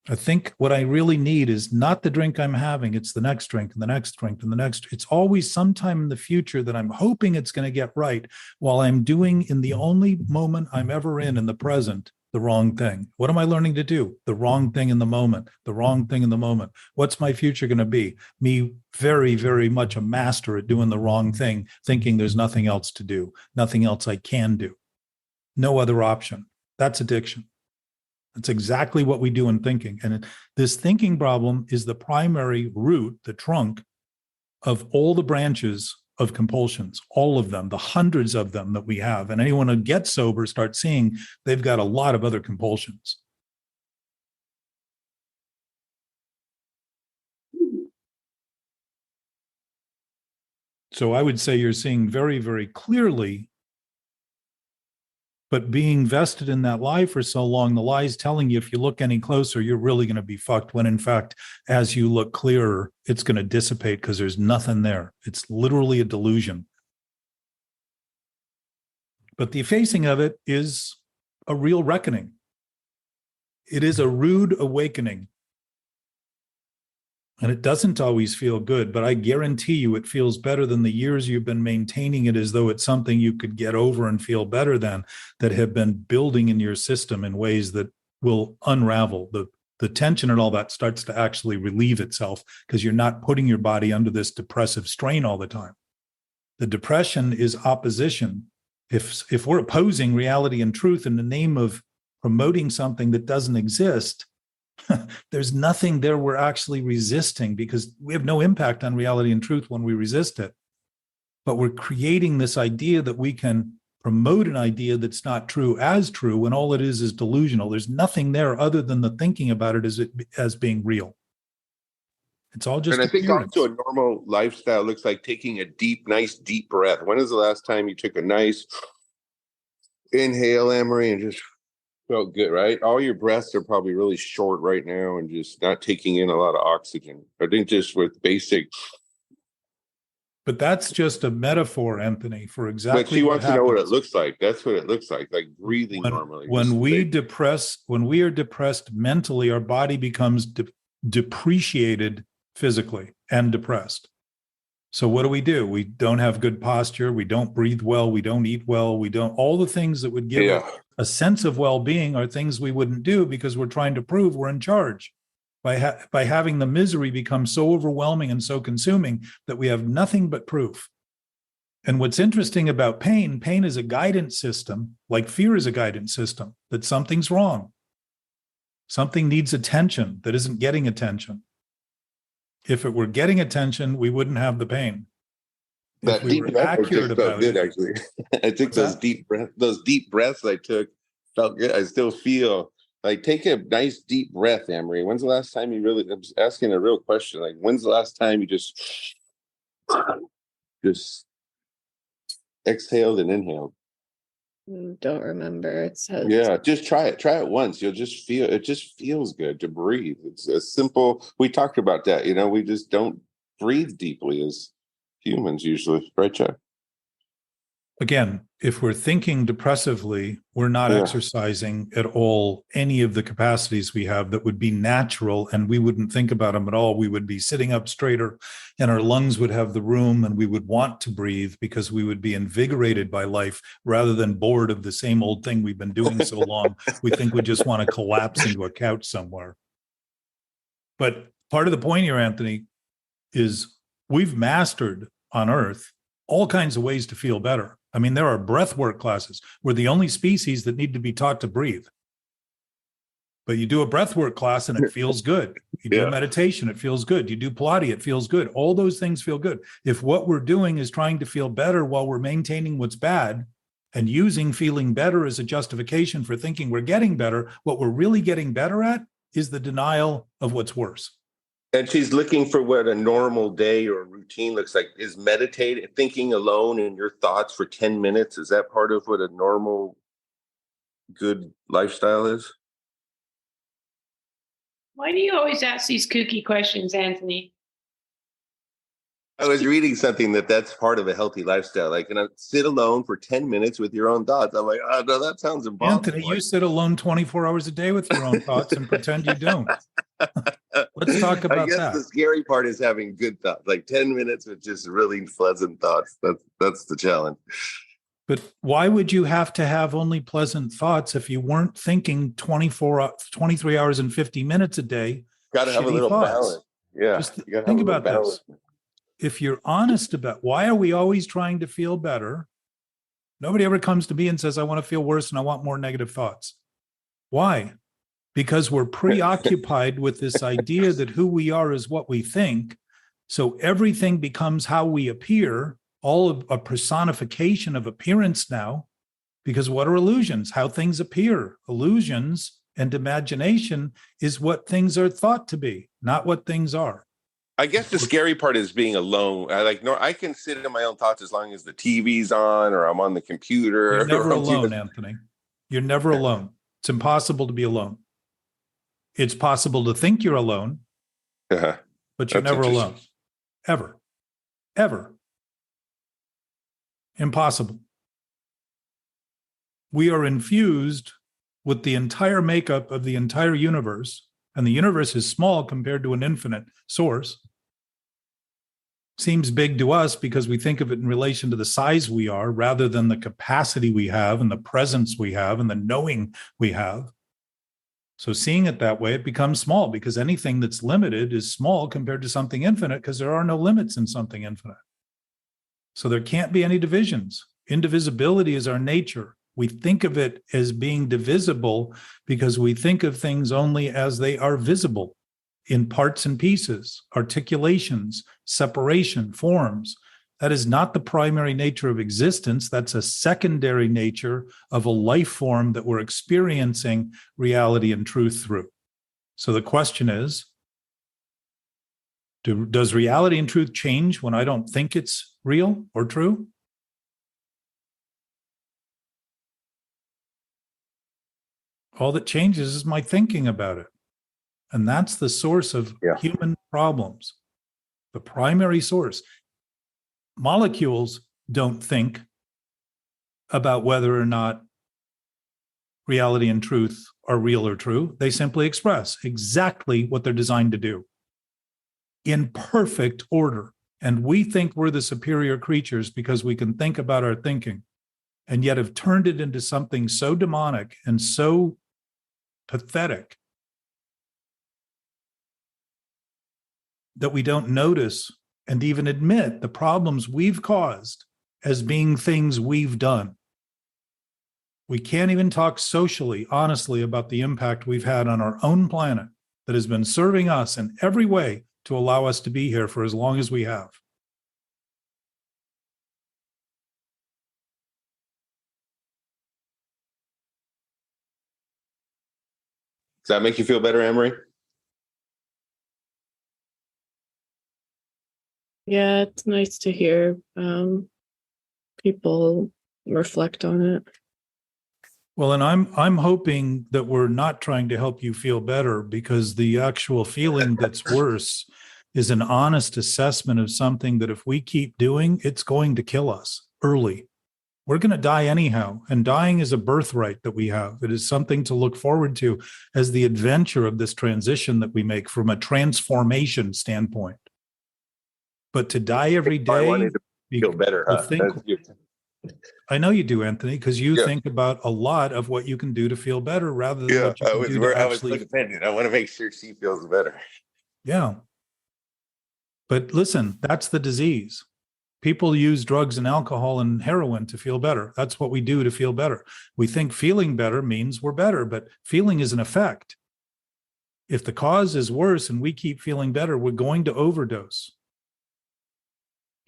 I think what I really need is not the drink I'm having, it's the next drink and the next drink and the next. It's always sometime in the future that I'm hoping it's going to get right while I'm doing in the only moment I'm ever in the present, the wrong thing. What am I learning to do? The wrong thing in the moment, the wrong thing in the moment. What's my future going to be? Me very, very much a master at doing the wrong thing, thinking there's nothing else to do, nothing else I can do. No other option. That's addiction. That's exactly what we do in thinking. And this thinking problem is the primary root, the trunk of all the branches of compulsions, all of them, the hundreds of them that we have. And anyone who gets sober starts seeing they've got a lot of other compulsions. So I would say you're seeing very, very clearly. But being vested in that lie for so long, the lie is telling you if you look any closer, you're really going to be fucked. When in fact, as you look clearer, it's going to dissipate because there's nothing there. It's literally a delusion. But the effacing of it is a real reckoning. It is a rude awakening. And it doesn't always feel good, but I guarantee you it feels better than the years you've been maintaining it as though it's something you could get over and feel better than, that have been building in your system in ways that will unravel. The tension and all that starts to actually relieve itself because you're not putting your body under this depressive strain all the time. The depression is opposition. If we're opposing reality and truth in the name of promoting something that doesn't exist, there's nothing there we're actually resisting because we have no impact on reality and truth when we resist it. But we're creating this idea that we can promote an idea that's not true as true when all it is delusional. There's nothing there other than the thinking about it as being real. It's all just. And I think also a normal lifestyle looks like taking a nice deep breath. When is the last time you took a nice inhale, Emery, and just felt good, right? All your breaths are probably really short right now and just not taking in a lot of oxygen. I think just with basic. But that's just a metaphor, Anthony, for exactly. But she wants to know what it looks like. That's what it looks like breathing normally. When we are depressed mentally, our body becomes depreciated physically and depressed. So what do? We don't have good posture. We don't breathe well. We don't eat well. We don't. All the things that would give a sense of well-being are things we wouldn't do because we're trying to prove we're in charge. By having the misery become so overwhelming and so consuming that we have nothing but proof. And what's interesting about pain is a guidance system, like fear is a guidance system, that something's wrong. Something needs attention that isn't getting attention. If it were getting attention, we wouldn't have the pain. That deep breath felt good, actually. I took those deep breaths I took felt good. I still feel like take a nice deep breath, Amory. When's the last time you really? I'm just asking a real question. Like, when's the last time you just exhaled and inhaled? Don't remember. Yeah, just try it. Try it once. You'll just feel it. Just feels good to breathe. It's a simple. We talked about that. We just don't breathe deeply as humans usually, right, Chuck? Again, if we're thinking depressively, we're not exercising at all any of the capacities we have that would be natural, and we wouldn't think about them at all. We would be sitting up straighter, and our lungs would have the room, and we would want to breathe because we would be invigorated by life rather than bored of the same old thing we've been doing so long. We think we just want to collapse into a couch somewhere. But part of the point here, Anthony, is we've mastered on Earth all kinds of ways to feel better. I mean, there are breathwork classes. We're the only species that need to be taught to breathe. But you do a breathwork class and it feels good. You do a meditation, it feels good. You do Pilates, it feels good. All those things feel good. If what we're doing is trying to feel better while we're maintaining what's bad and using feeling better as a justification for thinking we're getting better, what we're really getting better at is the denial of what's worse. And she's looking for what a normal day or routine looks like. Is meditating, thinking alone in your thoughts for 10 minutes, is that part of what a normal, good lifestyle is? Why do you always ask these kooky questions, Anthony? I was reading something that's part of a healthy lifestyle. Like, sit alone for 10 minutes with your own thoughts. I'm like, oh, no, that sounds impossible. Anthony, you sit alone 24 hours a day with your own thoughts and pretend you don't. Let's talk about that. I guess the scary part is having good thoughts, like 10 minutes with just really pleasant thoughts. That's the challenge. But why would you have to have only pleasant thoughts if you weren't thinking 23 hours and 50 minutes a day? Got to have a little balance. Yeah. Just think about this. If you're honest about why are we always trying to feel better, nobody ever comes to me and says, I want to feel worse and I want more negative thoughts. Why? Because we're preoccupied with this idea that who we are is what we think. So everything becomes how we appear, all of a personification of appearance now, because what are illusions? How things appear. Illusions and imagination is what things are thought to be, not what things are. I guess the scary part is being alone. I can sit in my own thoughts as long as the TV's on or I'm on the computer. You're never alone, Anthony. You're never alone. It's impossible to be alone. It's possible to think you're alone, but you're never alone. Ever. Ever. Impossible. We are infused with the entire makeup of the entire universe, and the universe is small compared to an infinite source. Seems big to us because we think of it in relation to the size we are rather than the capacity we have and the presence we have and the knowing we have. So seeing it that way, it becomes small because anything that's limited is small compared to something infinite because there are no limits in something infinite. So there can't be any divisions. Indivisibility is our nature. We think of it as being divisible because we think of things only as they are visible in parts and pieces, articulations, separation, forms. That is not the primary nature of existence. That's a secondary nature of a life form that we're experiencing reality and truth through. So the question is, does reality and truth change when I don't think it's real or true? All that changes is my thinking about it. And that's the source of human problems. The primary source. Molecules don't think about whether or not reality and truth are real or true. They simply express exactly what they're designed to do in perfect order. And we think we're the superior creatures because we can think about our thinking, and yet have turned it into something so demonic and so pathetic that we don't notice and even admit the problems we've caused as being things we've done. We can't even talk socially, honestly, about the impact we've had on our own planet that has been serving us in every way to allow us to be here for as long as we have. Does that make you feel better, Emery? Yeah, it's nice to hear people reflect on it. Well, and I'm hoping that we're not trying to help you feel better, because the actual feeling that's worse is an honest assessment of something that if we keep doing, it's going to kill us early. We're going to die anyhow. And dying is a birthright that we have. It is something to look forward to as the adventure of this transition that we make from a transformation standpoint. But to die every day, I wanted to feel better. I know you do, Anthony, because you think about a lot of what you can do to feel better rather than what you can do to actually. Dependent. I want to make sure she feels better. Yeah. But listen, that's the disease. People use drugs and alcohol and heroin to feel better. That's what we do to feel better. We think feeling better means we're better, but feeling is an effect. If the cause is worse and we keep feeling better, we're going to overdose.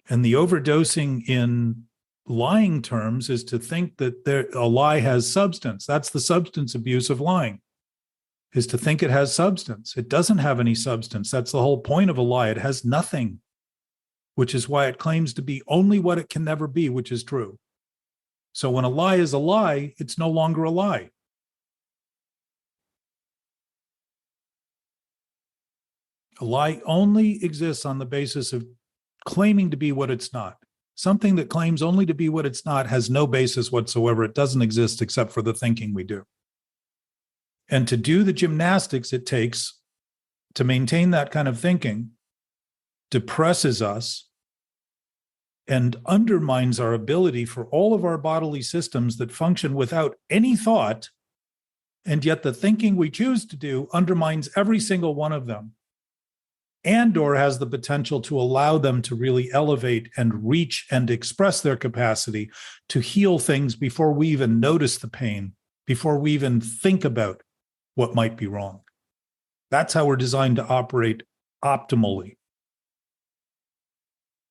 And the overdosing in lying terms is to think that a lie has substance. That's the substance abuse of lying, is to think it has substance. It doesn't have any substance. That's the whole point of a lie. It has nothing, which is why it claims to be only what it can never be, which is true. So when a lie is a lie, it's no longer a lie. A lie only exists on the basis of claiming to be what it's not. Something that claims only to be what it's not has no basis whatsoever. It doesn't exist except for the thinking we do. And to do the gymnastics it takes to maintain that kind of thinking depresses us and undermines our ability for all of our bodily systems that function without any thought. And yet the thinking we choose to do undermines every single one of them, and or has the potential to allow them to really elevate and reach and express their capacity to heal things before we even notice the pain, before we even think about what might be wrong. That's how we're designed to operate optimally.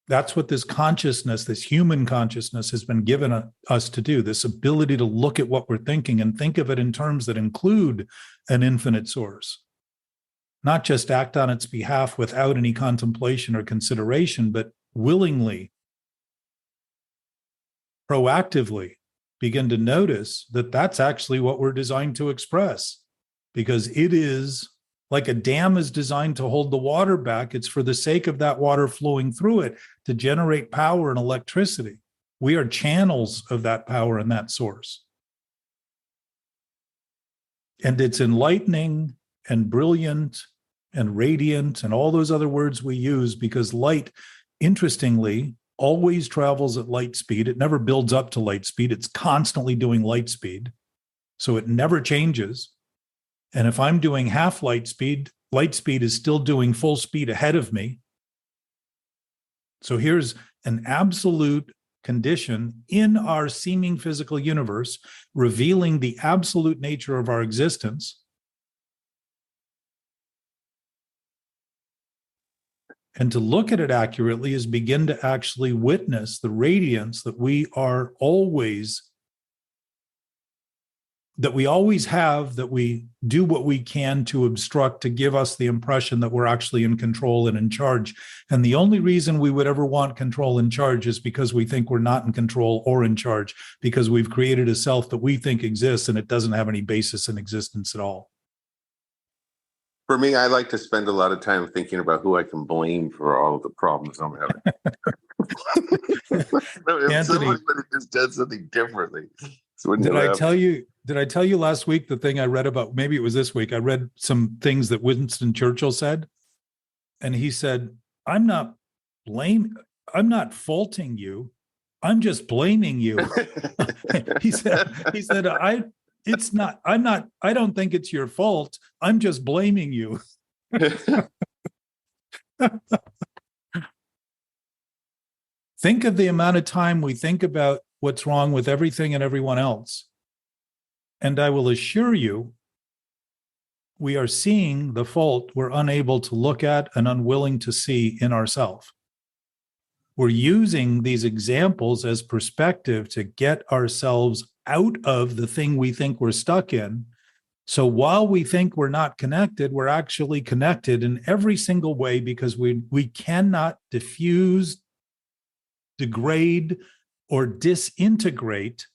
That's what this consciousness, this human consciousness, has been given us to do, this ability to look at what we're thinking and think of it in terms that include an infinite source. Not just act on its behalf without any contemplation or consideration, but willingly, proactively begin to notice that that's actually what we're designed to express, because it is like a dam is designed to hold the water back. It's for the sake of that water flowing through it to generate power and electricity. We are channels of that power and that source. And it's enlightening and brilliant and radiant and all those other words we use, because light, interestingly, always travels at light speed. It never builds up to light speed. It's constantly doing light speed. So it never changes. And if I'm doing half light speed is still doing full speed ahead of me. So here's an absolute condition in our seeming physical universe, revealing the absolute nature of our existence. And to look at it accurately is begin to actually witness the radiance that we are always, that we always have, that we do what we can to obstruct, to give us the impression that we're actually in control and in charge. And the only reason we would ever want control and charge is because we think we're not in control or in charge, because we've created a self that we think exists and it doesn't have any basis in existence at all. For me, I like to spend a lot of time thinking about who I can blame for all of the problems I'm having. If Anthony, somebody would have just done something differently. Did I tell you last week the thing I read about, maybe it was this week, I read some things that Winston Churchill said. And he said, I'm not faulting you. I'm just blaming you. he said, I don't think it's your fault. I'm just blaming you. Think of the amount of time we think about what's wrong with everything and everyone else. And I will assure you, we are seeing the fault we're unable to look at and unwilling to see in ourselves. We're using these examples as perspective to get ourselves out of the thing we think we're stuck in. So while we think we're not connected, we're actually connected in every single way, because we cannot diffuse, degrade, or disintegrate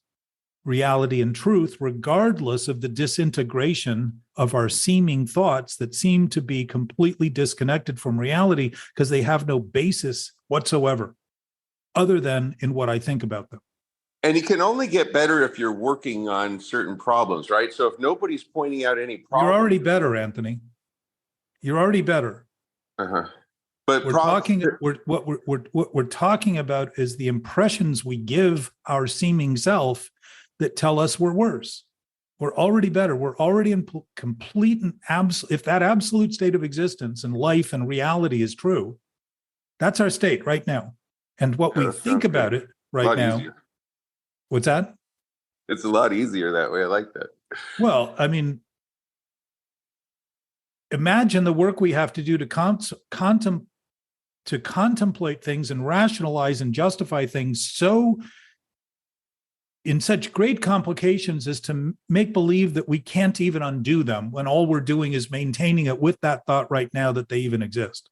reality and truth, regardless of the disintegration of our seeming thoughts that seem to be completely disconnected from reality, because they have no basis whatsoever other than in what I think about them. And it can only get better if you're working on certain problems, right? So if nobody's pointing out any problems, You're already better, Anthony. You're already better. Uh-huh. But what we're talking about is the impressions we give our seeming self that tell us we're worse. We're already better. We're already in complete and absolute. If that absolute state of existence and life and reality is true, that's our state right now. And what we think about it right now. Easier. What's that? It's a lot easier that way. I like that. Well, I mean, imagine the work we have to do to contemplate things and rationalize and justify things so in such great complications as to make believe that we can't even undo them when all we're doing is maintaining it with that thought right now that they even exist.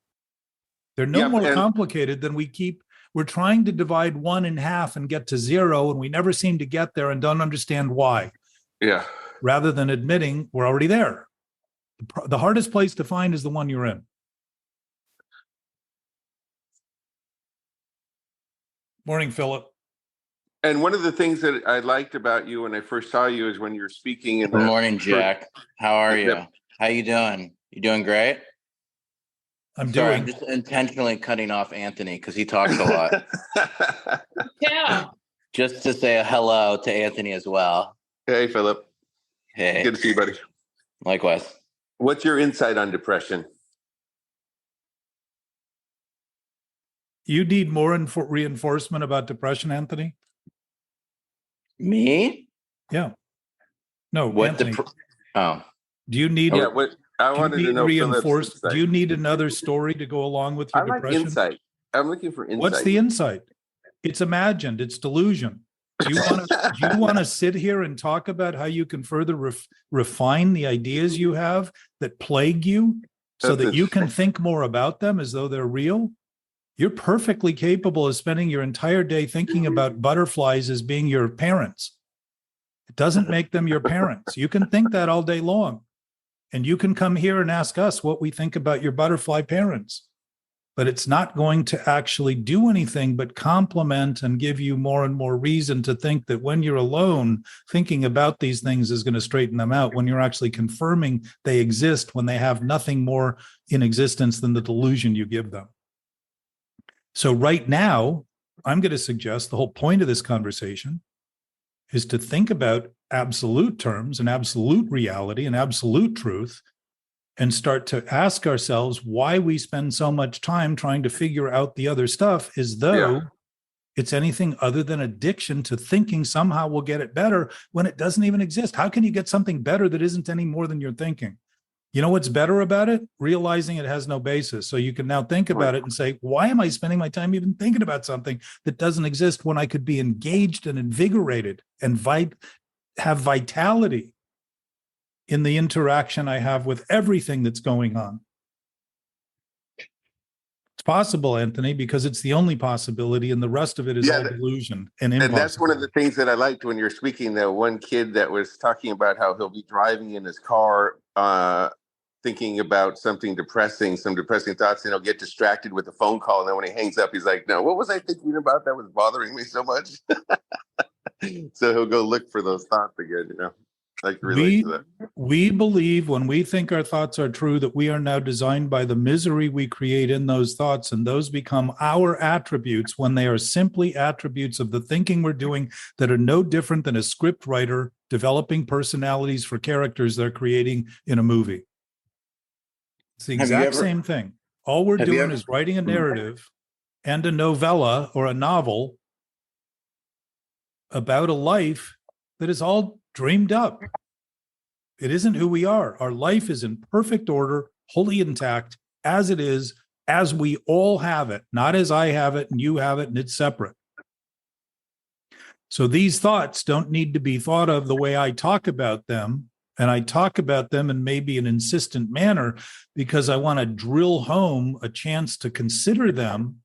They're no more complicated than we're trying to divide 1 in half and get to 0, and we never seem to get there and don't understand why. Yeah. Rather than admitting we're already there. The hardest place to find is the one you're in. Morning, Philip. And one of the things that I liked about you when I first saw you is when you're speaking. Good morning, Jack. How are you? How you doing? You doing great? I'm just intentionally cutting off Anthony because he talks a lot. Yeah. Just to say a hello to Anthony as well. Hey, Philip. Hey. Good to see you, buddy. Likewise. What's your insight on depression? You need more reinforcement about depression, Anthony? Me? Yeah. No, what Anthony. Do you need? Yeah. What I wanted to know. Reinforced. Do you need another story to go along with your depression? Insight. I'm looking for insight. What's the insight? It's imagined. It's delusion. Do you want to sit here and talk about how you can further refine the ideas you have that plague you so that you can think more about them as though they're real? You're perfectly capable of spending your entire day thinking about butterflies as being your parents. It doesn't make them your parents. You can think that all day long. And you can come here and ask us what we think about your butterfly parents. But it's not going to actually do anything but complement and give you more and more reason to think that when you're alone, thinking about these things is going to straighten them out when you're actually confirming they exist when they have nothing more in existence than the delusion you give them. So right now, I'm going to suggest the whole point of this conversation is to think about absolute terms and absolute reality and absolute truth and start to ask ourselves why we spend so much time trying to figure out the other stuff as though it's anything other than addiction to thinking somehow we'll get it better when it doesn't even exist. How can you get something better that isn't any more than you're thinking? You know what's better about it? Realizing it has no basis. So you can now think about it and say, why am I spending my time even thinking about something that doesn't exist when I could be engaged and invigorated and have vitality in the interaction I have with everything that's going on? It's possible, Anthony, because it's the only possibility, and the rest of it is all delusion and impossible. And that's one of the things that I liked when you're speaking. That one kid that was talking about how he'll be driving in his car, thinking about some depressing thoughts, and he'll get distracted with a phone call. And then when he hangs up, he's like, no, what was I thinking about that was bothering me so much? So he'll go look for those thoughts again, Like relate to that. We believe when we think our thoughts are true that we are now designed by the misery we create in those thoughts, and those become our attributes when they are simply attributes of the thinking we're doing that are no different than a script writer developing personalities for characters they're creating in a movie. It's the exact same thing. All we're doing is writing a narrative and a novella or a novel about a life that is all dreamed up. It isn't who we are. Our life is in perfect order, wholly intact, as it is, as we all have it, not as I have it and you have it and it's separate. So these thoughts don't need to be thought of the way I talk about them. And I talk about them in maybe an insistent manner because I want to drill home a chance to consider them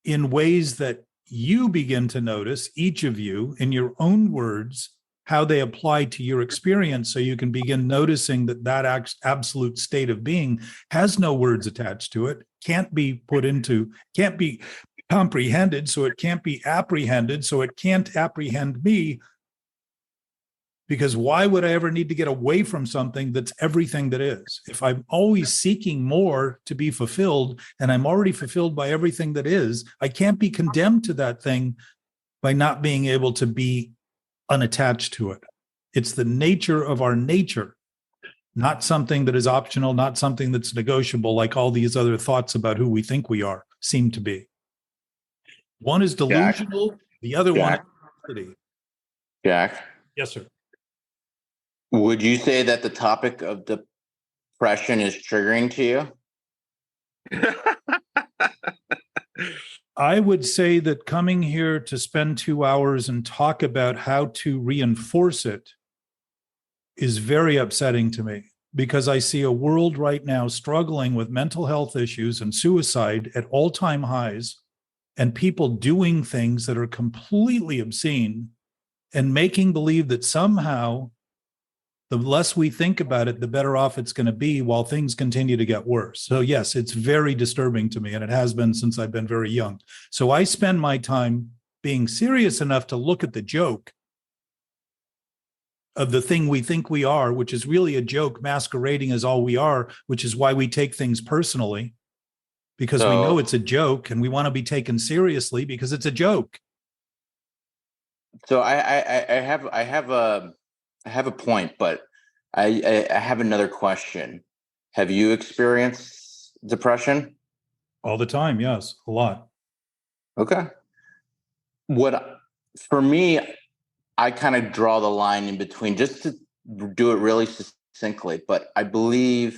in ways that you begin to notice, each of you, in your own words, how they apply to your experience, so you can begin noticing that absolute state of being has no words attached to it, can't be comprehended, so it can't be apprehended, so it can't apprehend me. Because why would I ever need to get away from something that's everything that is? If I'm always seeking more to be fulfilled and I'm already fulfilled by everything that is, I can't be condemned to that thing by not being able to be unattached to it. It's the nature of our nature, not something that is optional, not something that's negotiable, like all these other thoughts about who we think we are seem to be. One is delusional, the other one is Jack. Yes, sir. Would you say that the topic of depression is triggering to you? I would say that coming here to spend 2 hours and talk about how to reinforce it is very upsetting to me, because I see a world right now struggling with mental health issues and suicide at all-time highs, and people doing things that are completely obscene and making believe that somehow the less we think about it, the better off it's going to be, while things continue to get worse. So yes, it's very disturbing to me, and it has been since I've been very young. So I spend my time being serious enough to look at the joke of the thing we think we are, which is really a joke masquerading as all we are, which is why we take things personally, because we know it's a joke, and we want to be taken seriously because it's a joke. So I have a point, but I have another question. Have you experienced depression? All the time, yes, a lot. Okay. For me, I kind of draw the line in between, just to do it really succinctly. But I do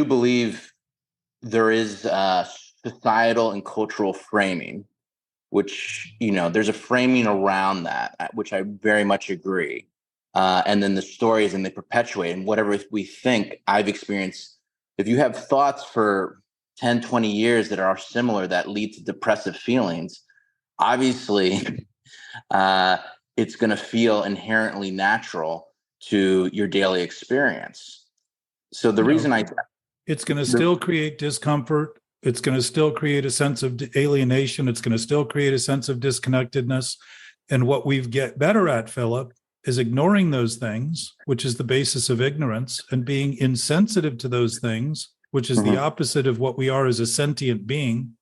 believe there is societal and cultural framing, which, there's a framing around that, which I very much agree. And then the stories, and they perpetuate, and whatever we think. I've experienced, if you have thoughts for 10, 20 years that are similar, that lead to depressive feelings, obviously it's going to feel inherently natural to your daily experience. So the reason it's going to still create discomfort. It's going to still create a sense of alienation. It's going to still create a sense of disconnectedness. And what we get better at, Philip, is ignoring those things, which is the basis of ignorance, and being insensitive to those things, which is the opposite of what we are as a sentient being,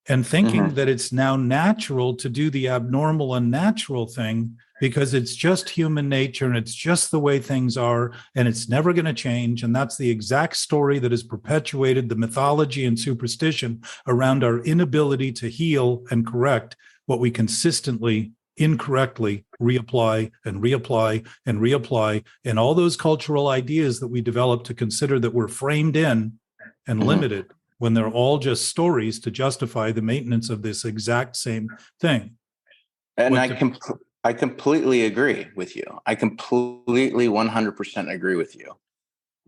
and thinking that it's now natural to do the abnormal and natural thing because it's just human nature and it's just the way things are and it's never going to change. And that's the exact story that has perpetuated the mythology and superstition around our inability to heal and correct what we consistently, incorrectly reapply and reapply and reapply. And all those cultural ideas that we develop to consider that we're framed in and limited, when they're all just stories to justify the maintenance of this exact same thing. And I completely agree with you. I completely 100% agree with you.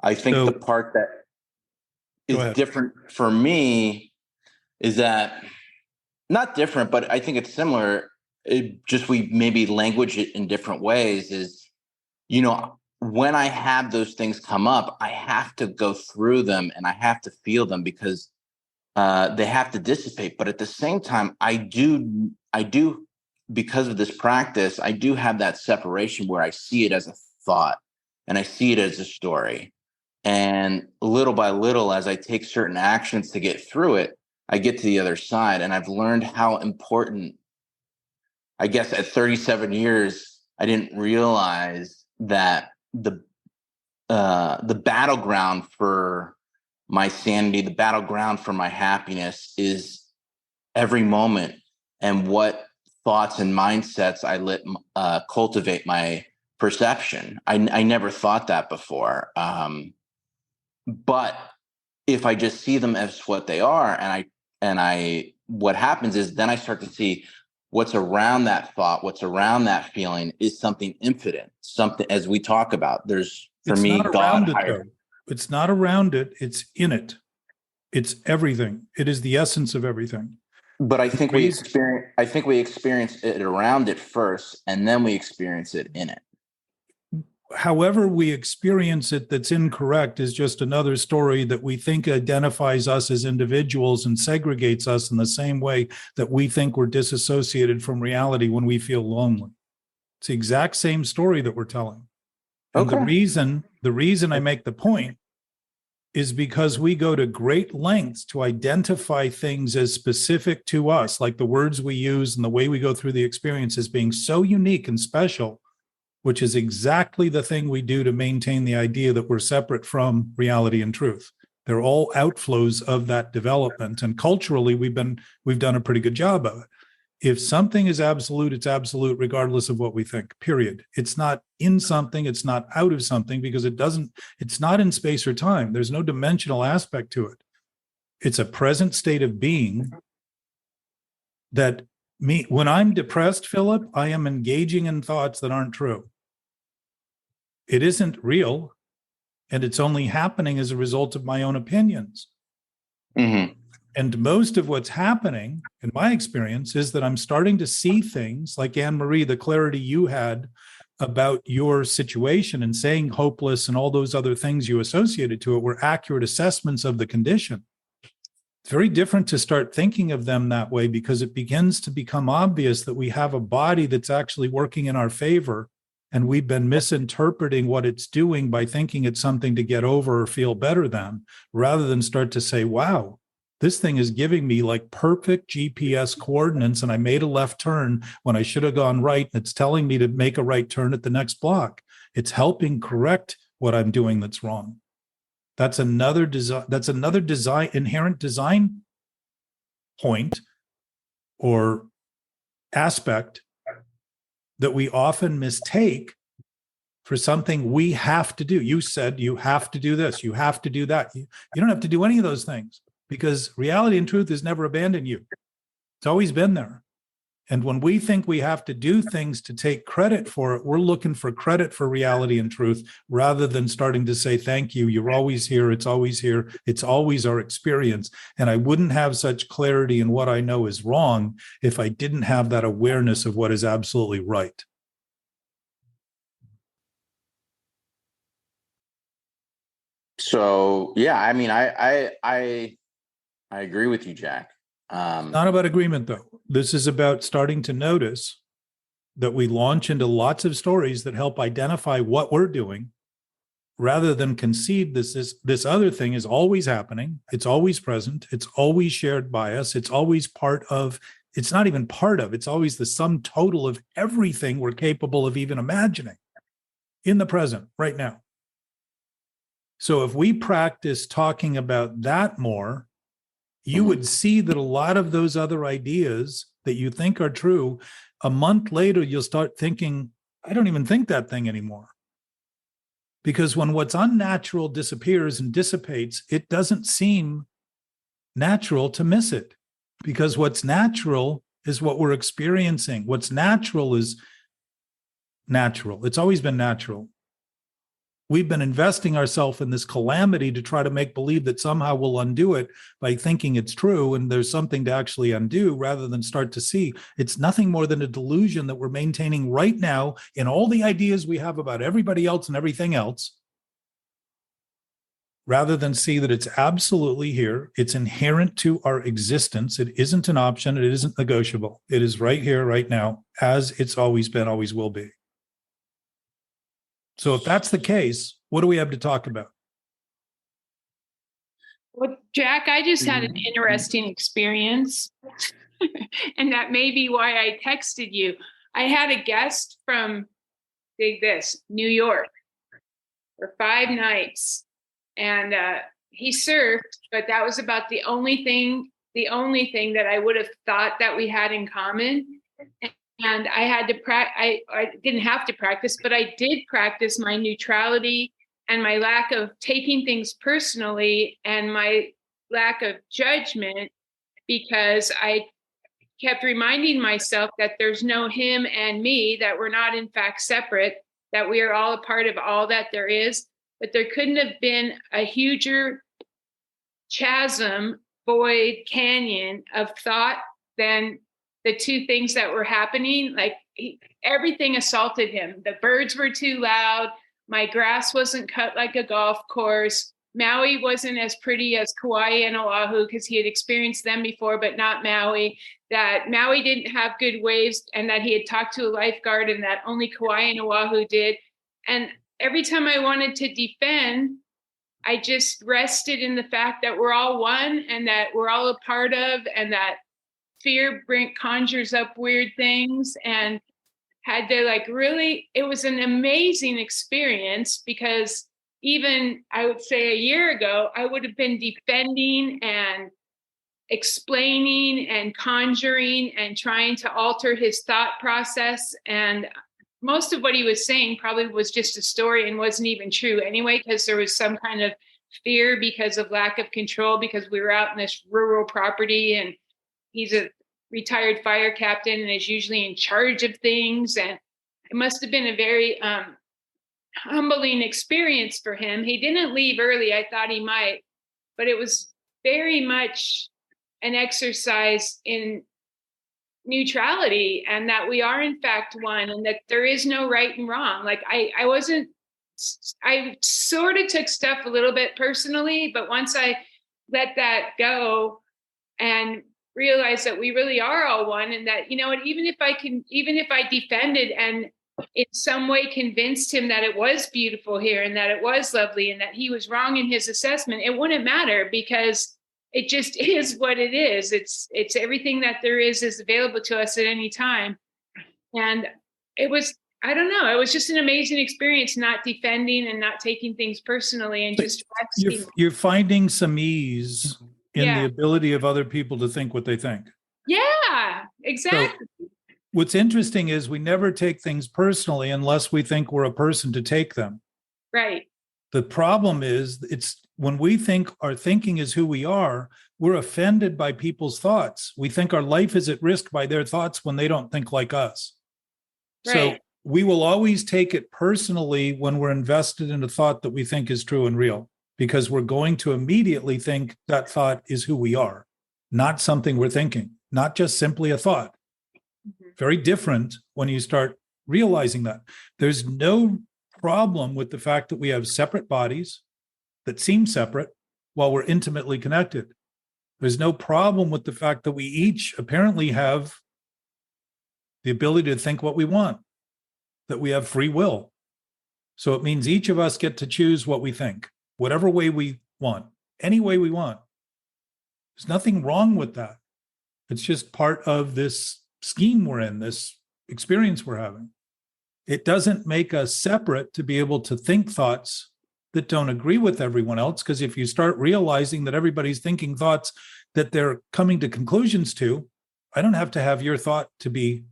I think the part that is different for me is that, not different, but I think it's similar. We maybe language it in different ways, is, when I have those things come up, I have to go through them and I have to feel them, because they have to dissipate. But at the same time, I do, because of this practice, I do have that separation where I see it as a thought and I see it as a story. And little by little, as I take certain actions to get through it, I get to the other side. And I've learned how important, I guess at 37 years, I didn't realize that the battleground for my sanity, the battleground for my happiness, is every moment, and what thoughts and mindsets I let cultivate my perception. I never thought that before. But if I just see them as what they are, what happens is then I start to see what's around that thought, what's around that feeling is something infinite, something, as we talk about. There's, for it's me, not God. It's not around it. It's in it. It's everything. It is the essence of everything. But I think we experience it around it first, and then we experience it in it. however we experience it that's incorrect is just another story that we think identifies us as individuals and segregates us in the same way that we think we're disassociated from reality when we feel lonely. It's the exact same story that we're telling. And Okay. the reason I make the point is because we go to great lengths to identify things as specific to us, like the words we use and the way we go through the experience as being so unique and special, which is exactly the thing we do to maintain the idea that we're separate from reality and truth. They're all outflows of that development. And culturally, we've done a pretty good job of it. If something is absolute, it's absolute regardless of what we think, period. It's not in something, it's not out of something, because it's not in space or time. There's no dimensional aspect to it. It's a present state of being that when I'm depressed, Philip, I am engaging in thoughts that aren't true. It isn't real, and it's only happening as a result of my own opinions. Mm-hmm. And most of what's happening, in my experience, is that I'm starting to see things like Anne-Marie, the clarity you had about your situation and saying hopeless and all those other things you associated to it were accurate assessments of the condition. It's very different to start thinking of them that way, because it begins to become obvious that we have a body that's actually working in our favor, and we've been misinterpreting what it's doing by thinking it's something to get over or feel better than, rather than start to say, wow, this thing is giving me like perfect GPS coordinates, and I made a left turn when I should have gone right, and it's telling me to make a right turn at the next block. It's helping correct what I'm doing that's wrong. That's another inherent design point or aspect that we often mistake for something we have to do. You said you have to do this, you have to do that. You don't have to do any of those things, because reality and truth has never abandoned you. It's always been there. And when we think we have to do things to take credit for it, we're looking for credit for reality and truth, rather than starting to say, thank you, you're always here, it's always our experience. And I wouldn't have such clarity in what I know is wrong if I didn't have that awareness of what is absolutely right. So, yeah, I mean, I agree with you, Jack. Not about agreement, though. This is about starting to notice that we launch into lots of stories that help identify what we're doing, rather than concede this other thing is always happening. It's always present. It's always shared by us. It's always it's not even part of, it's always the sum total of everything we're capable of even imagining in the present right now. So if we practice talking about that more, you would see that a lot of those other ideas that you think are true, a month later, you'll start thinking, I don't even think that thing anymore. Because when what's unnatural disappears and dissipates, it doesn't seem natural to miss it. Because what's natural is what we're experiencing. What's natural is natural. It's always been natural. We've been investing ourselves in this calamity to try to make believe that somehow we'll undo it by thinking it's true and there's something to actually undo, rather than start to see it's nothing more than a delusion that we're maintaining right now in all the ideas we have about everybody else and everything else, rather than see that it's absolutely here. It's inherent to our existence. It isn't an option. It isn't negotiable. It is right here, right now, as it's always been, always will be. So if that's the case, what do we have to talk about? Well, Jack, I just had an interesting experience, and that may be why I texted you. I had a guest from, dig this, New York for 5 nights, and he surfed, but that was about the only thing that I would have thought that we had in common. And I had to I didn't have to practice, but I did practice my neutrality and my lack of taking things personally and my lack of judgment, because I kept reminding myself that there's no him and me, that we're not in fact separate, that we are all a part of all that there is. But there couldn't have been a huger chasm, void, canyon of thought than the two things that were happening. Like everything assaulted him. The birds were too loud. My grass wasn't cut like a golf course. Maui wasn't as pretty as Kauai and Oahu because he had experienced them before, but not Maui. That Maui didn't have good waves, and that he had talked to a lifeguard, and that only Kauai and Oahu did. And every time I wanted to defend, I just rested in the fact that we're all one and that we're all a part of, and that fear conjures up weird things, and had to it was an amazing experience, because even I would say a year ago, I would have been defending and explaining and conjuring and trying to alter his thought process. And most of what he was saying probably was just a story and wasn't even true anyway, because there was some kind of fear because of lack of control, because we were out in this rural property, and he's a retired fire captain and is usually in charge of things. And it must have been a very humbling experience for him. He didn't leave early. I thought he might, but it was very much an exercise in neutrality, and that we are in fact one, and that there is no right and wrong. I sort of took stuff a little bit personally, but once I let that go and realized that we really are all one, and that, even if I defended and in some way convinced him that it was beautiful here and that it was lovely and that he was wrong in his assessment, it wouldn't matter, because it just is what it is. It's everything that there is available to us at any time. And it was, I don't know, it was just an amazing experience, not defending and not taking things personally, and just you're finding some ease in the ability of other people to think what they think. Yeah, exactly. So what's interesting is we never take things personally unless we think we're a person to take them. Right. The problem is, it's when we think our thinking is who we are, we're offended by people's thoughts. We think our life is at risk by their thoughts when they don't think like us. Right. So we will always take it personally when we're invested in a thought that we think is true and real, because we're going to immediately think that thought is who we are, not something we're thinking, not just simply a thought. Mm-hmm. Very different when you start realizing that. There's no problem with the fact that we have separate bodies that seem separate while we're intimately connected. There's no problem with the fact that we each apparently have the ability to think what we want, that we have free will. So it means each of us get to choose what we think, whatever way we want, any way we want. There's nothing wrong with that. It's just part of this scheme we're in, this experience we're having. It doesn't make us separate to be able to think thoughts that don't agree with everyone else, because if you start realizing that everybody's thinking thoughts that they're coming to conclusions to, I don't have to have your thought to be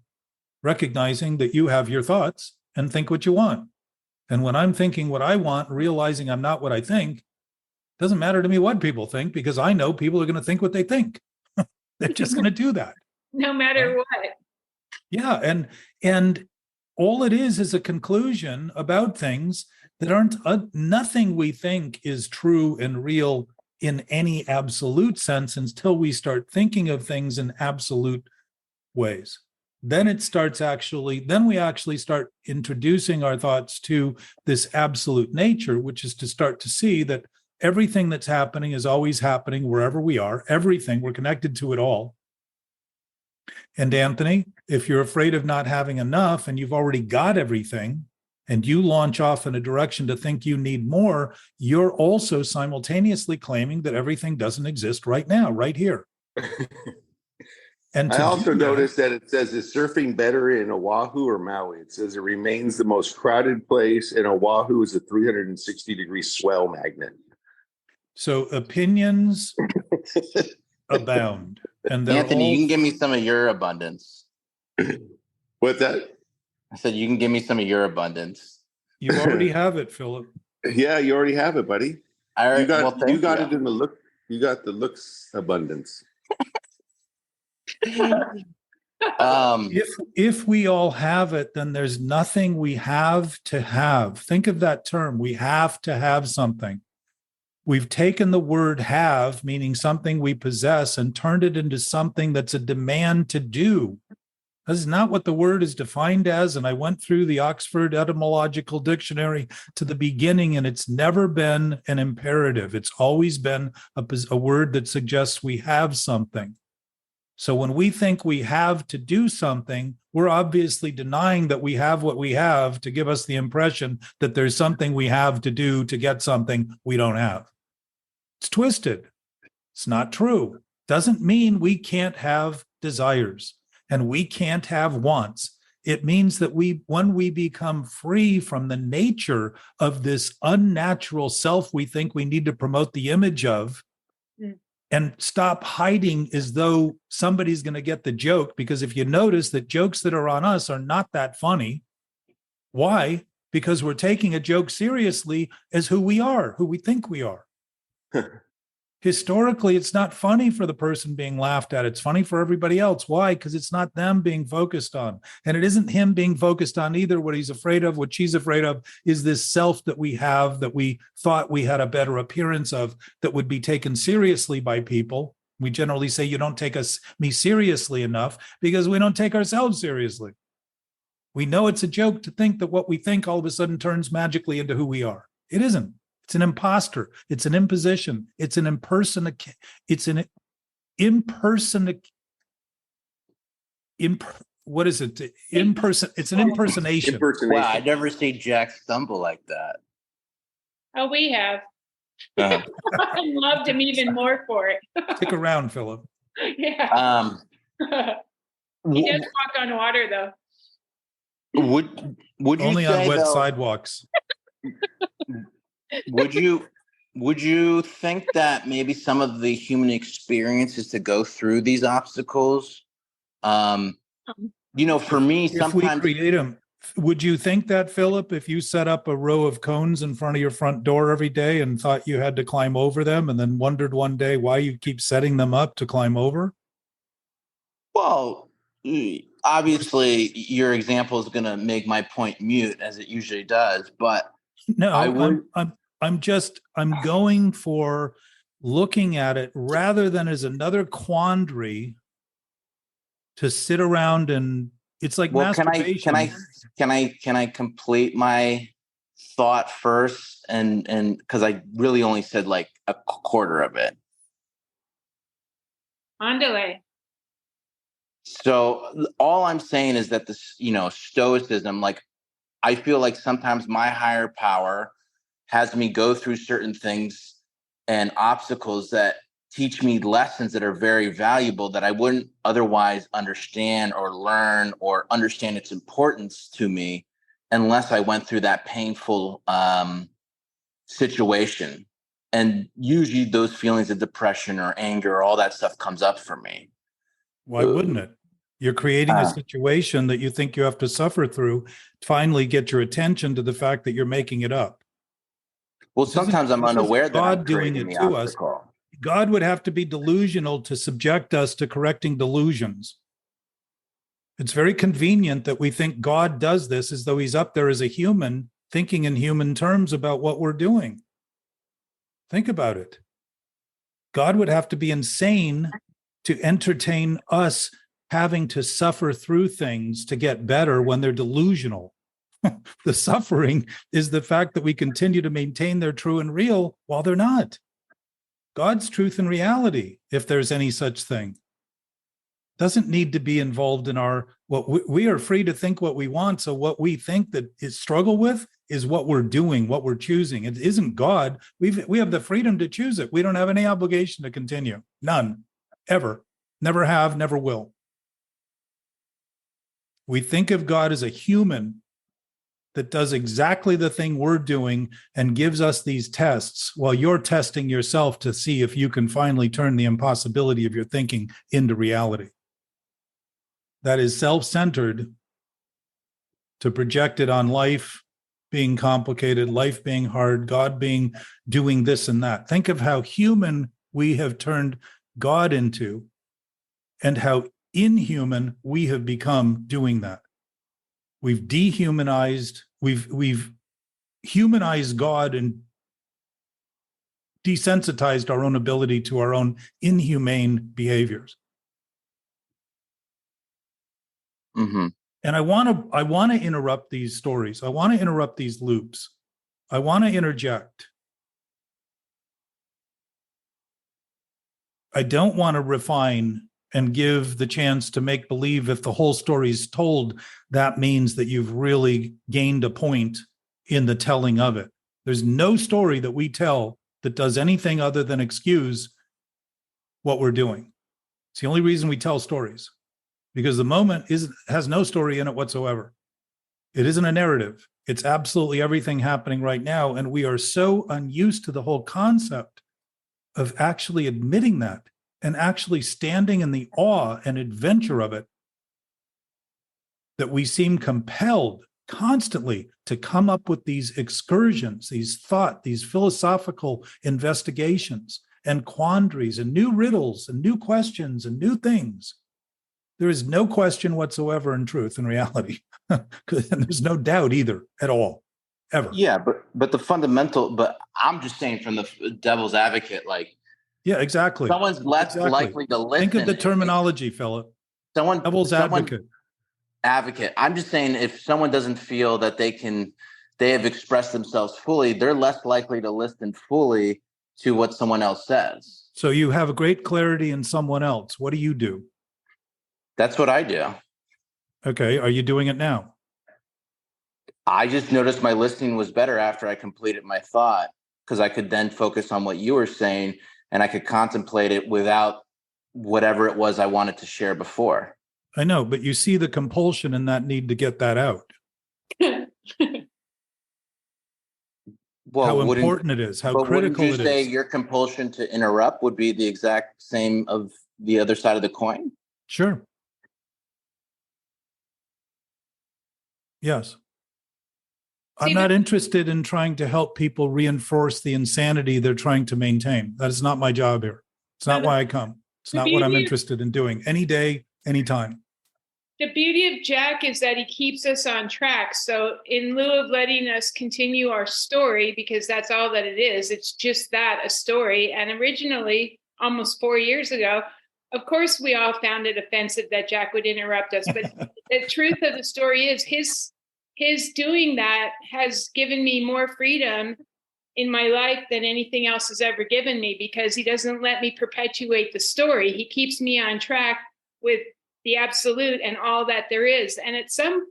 recognizing that you have your thoughts and think what you want. And when I'm thinking what I want, realizing I'm not what I think, it doesn't matter to me what people think, because I know people are going to think what they think. They're just going to do that. No matter what. Yeah. And all it is a conclusion about things that aren't, nothing we think is true and real in any absolute sense until we start thinking of things in absolute ways. Then we actually start introducing our thoughts to this absolute nature, which is to start to see that everything that's happening is always happening wherever we are. Everything, we're connected to it all. And Anthony, if you're afraid of not having enough and you've already got everything, and you launch off in a direction to think you need more, you're also simultaneously claiming that everything doesn't exist right now, right here. And I also noticed that it says, is surfing better in Oahu or Maui? It says it remains the most crowded place, and Oahu is a 360-degree swell magnet. So opinions abound. And Anthony, you can give me some of your abundance. What's that? I said, you can give me some of your abundance. You already have it, Philip. Yeah, you already have it, buddy. All right, you got it in the look. You got the looks abundance. If we all have it, then there's nothing we have to have. Think of that term. We have to have something. We've taken the word have, meaning something we possess, and turned it into something that's a demand to do. This is not what the word is defined as. And I went through the Oxford Etymological Dictionary to the beginning, and it's never been an imperative. It's always been a word that suggests we have something. So when we think we have to do something, we're obviously denying that we have what we have to give us the impression that there's something we have to do to get something we don't have. It's twisted. It's not true. Doesn't mean we can't have desires and we can't have wants. It means that when we become free from the nature of this unnatural self we think we need to promote the image of, and stop hiding as though somebody's going to get the joke, because if you notice that jokes that are on us are not that funny. Why? Because we're taking a joke seriously as who we are, who we think we are. Historically, it's not funny for the person being laughed at. It's funny for everybody else. Why? Because it's not them being focused on. And it isn't him being focused on either. What he's afraid of, what she's afraid of, is this self that we have, that we thought we had a better appearance of, that would be taken seriously by people. We generally say, you don't take me seriously enough, because we don't take ourselves seriously. We know it's a joke to think that what we think all of a sudden turns magically into who we are. It isn't. It's an imposter. It's an imposition. It's an impersonation. It's an what is it? It's an impersonation. Wow, I never see Jack stumble like that. Oh, we have. I loved him even more for it. Stick around, Philip. Yeah. He does walk on water, though. Would you only say, on wet though, sidewalks? Would you think that maybe some of the human experience is to go through these obstacles? For me, if sometimes we create them, would you think that, Philip, if you set up a row of cones in front of your front door every day and thought you had to climb over them, and then wondered one day why you keep setting them up to climb over? Well, obviously, your example is going to make my point mute, as it usually does. But no, I'm going for looking at it rather than as another quandary to sit around and it's like masturbation. Can I complete my thought first? And because I really only said like a quarter of it. On delay. So all I'm saying is that this, stoicism, like I feel like sometimes my higher power has me go through certain things and obstacles that teach me lessons that are very valuable that I wouldn't otherwise understand or learn or understand its importance to me unless I went through that painful situation. And usually those feelings of depression or anger, all that stuff comes up for me. Why wouldn't it? You're creating a situation that you think you have to suffer through, finally get your attention to the fact that you're making it up. Well, sometimes I'm unaware that I'm doing it to us. God would have to be delusional to subject us to correcting delusions. It's very convenient that we think God does this as though he's up there as a human, thinking in human terms about what we're doing. Think about it. God would have to be insane to entertain us having to suffer through things to get better when they're delusional. The suffering is the fact that we continue to maintain they're true and real while they're not. God's truth and reality, if there's any such thing, doesn't need to be involved in we are free to think what we want. So what we think that is struggle with is what we're doing, what we're choosing. It isn't God. We have the freedom to choose it. We don't have any obligation to continue. None, ever, never have, never will. We think of God as a human that does exactly the thing we're doing and gives us these tests while you're testing yourself to see if you can finally turn the impossibility of your thinking into reality. That is self-centered to project it on life being complicated, life being hard, God doing this and that. Think of how human we have turned God into and how inhuman we have become doing that. We've dehumanized, we've humanized God and desensitized our own ability to our own inhumane behaviors. Mm-hmm. And I want to interrupt these stories. I want to interrupt these loops. I want to interject. I don't want to refine and give the chance to make believe if the whole story is told, that means that you've really gained a point in the telling of it. There's no story that we tell that does anything other than excuse what we're doing. It's the only reason we tell stories, because the moment has no story in it whatsoever. It isn't a narrative. It's absolutely everything happening right now. And we are so unused to the whole concept of actually admitting that and actually standing in the awe and adventure of it, that we seem compelled constantly to come up with these excursions, these philosophical investigations and quandaries and new riddles and new questions and new things. There is no question whatsoever in truth and reality. And there's no doubt either at all, ever. Yeah, but the fundamental, but I'm just saying from the devil's advocate, like, yeah, exactly. Someone's less likely to listen. Think of the terminology, Philip. Devil's advocate. I'm just saying, if someone doesn't feel that they have expressed themselves fully, they're less likely to listen fully to what someone else says. So you have a great clarity in someone else. What do you do? That's what I do. Okay. Are you doing it now? I just noticed my listening was better after I completed my thought, because I could then focus on what you were saying and I could contemplate it without whatever it was I wanted to share before. I know, but you see the compulsion and that need to get that out. Well, how important it is, how critical it is. Wouldn't you say your compulsion to interrupt would be the exact same of the other side of the coin? Sure. Yes. I'm not interested in trying to help people reinforce the insanity they're trying to maintain. That is not my job here. It's not why I come. It's not what I'm interested in doing any day, anytime. The beauty of Jack is that he keeps us on track. So in lieu of letting us continue our story, because that's all that it is, it's just that, a story. And originally, almost 4 years ago, of course, we all found it offensive that Jack would interrupt us. But the truth of the story is his doing that has given me more freedom in my life than anything else has ever given me, because he doesn't let me perpetuate the story. He keeps me on track with the absolute and all that there is. And at some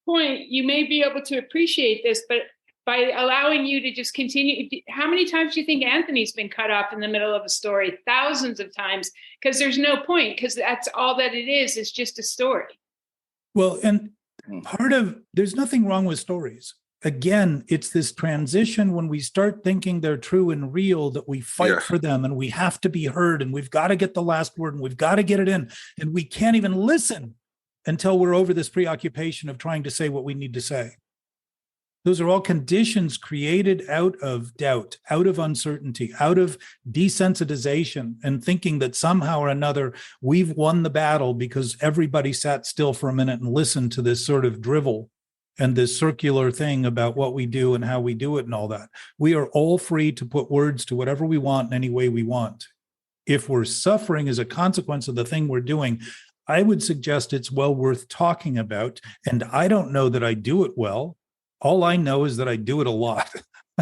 point, you may be able to appreciate this, but by allowing you to just continue, how many times do you think Anthony's been cut off in the middle of a story? Thousands of times, because there's no point, because that's all that it is just a story. Well, and there's nothing wrong with stories. Again, it's this transition when we start thinking they're true and real that we fight for them, and we have to be heard, and we've got to get the last word, and we've got to get it in, and we can't even listen until we're over this preoccupation of trying to say what we need to say. Those are all conditions created out of doubt, out of uncertainty, out of desensitization, and thinking that somehow or another we've won the battle because everybody sat still for a minute and listened to this sort of drivel and this circular thing about what we do and how we do it and all that. We are all free to put words to whatever we want in any way we want. If we're suffering as a consequence of the thing we're doing, I would suggest it's well worth talking about. And I don't know that I do it well. All I know is that I do it a lot.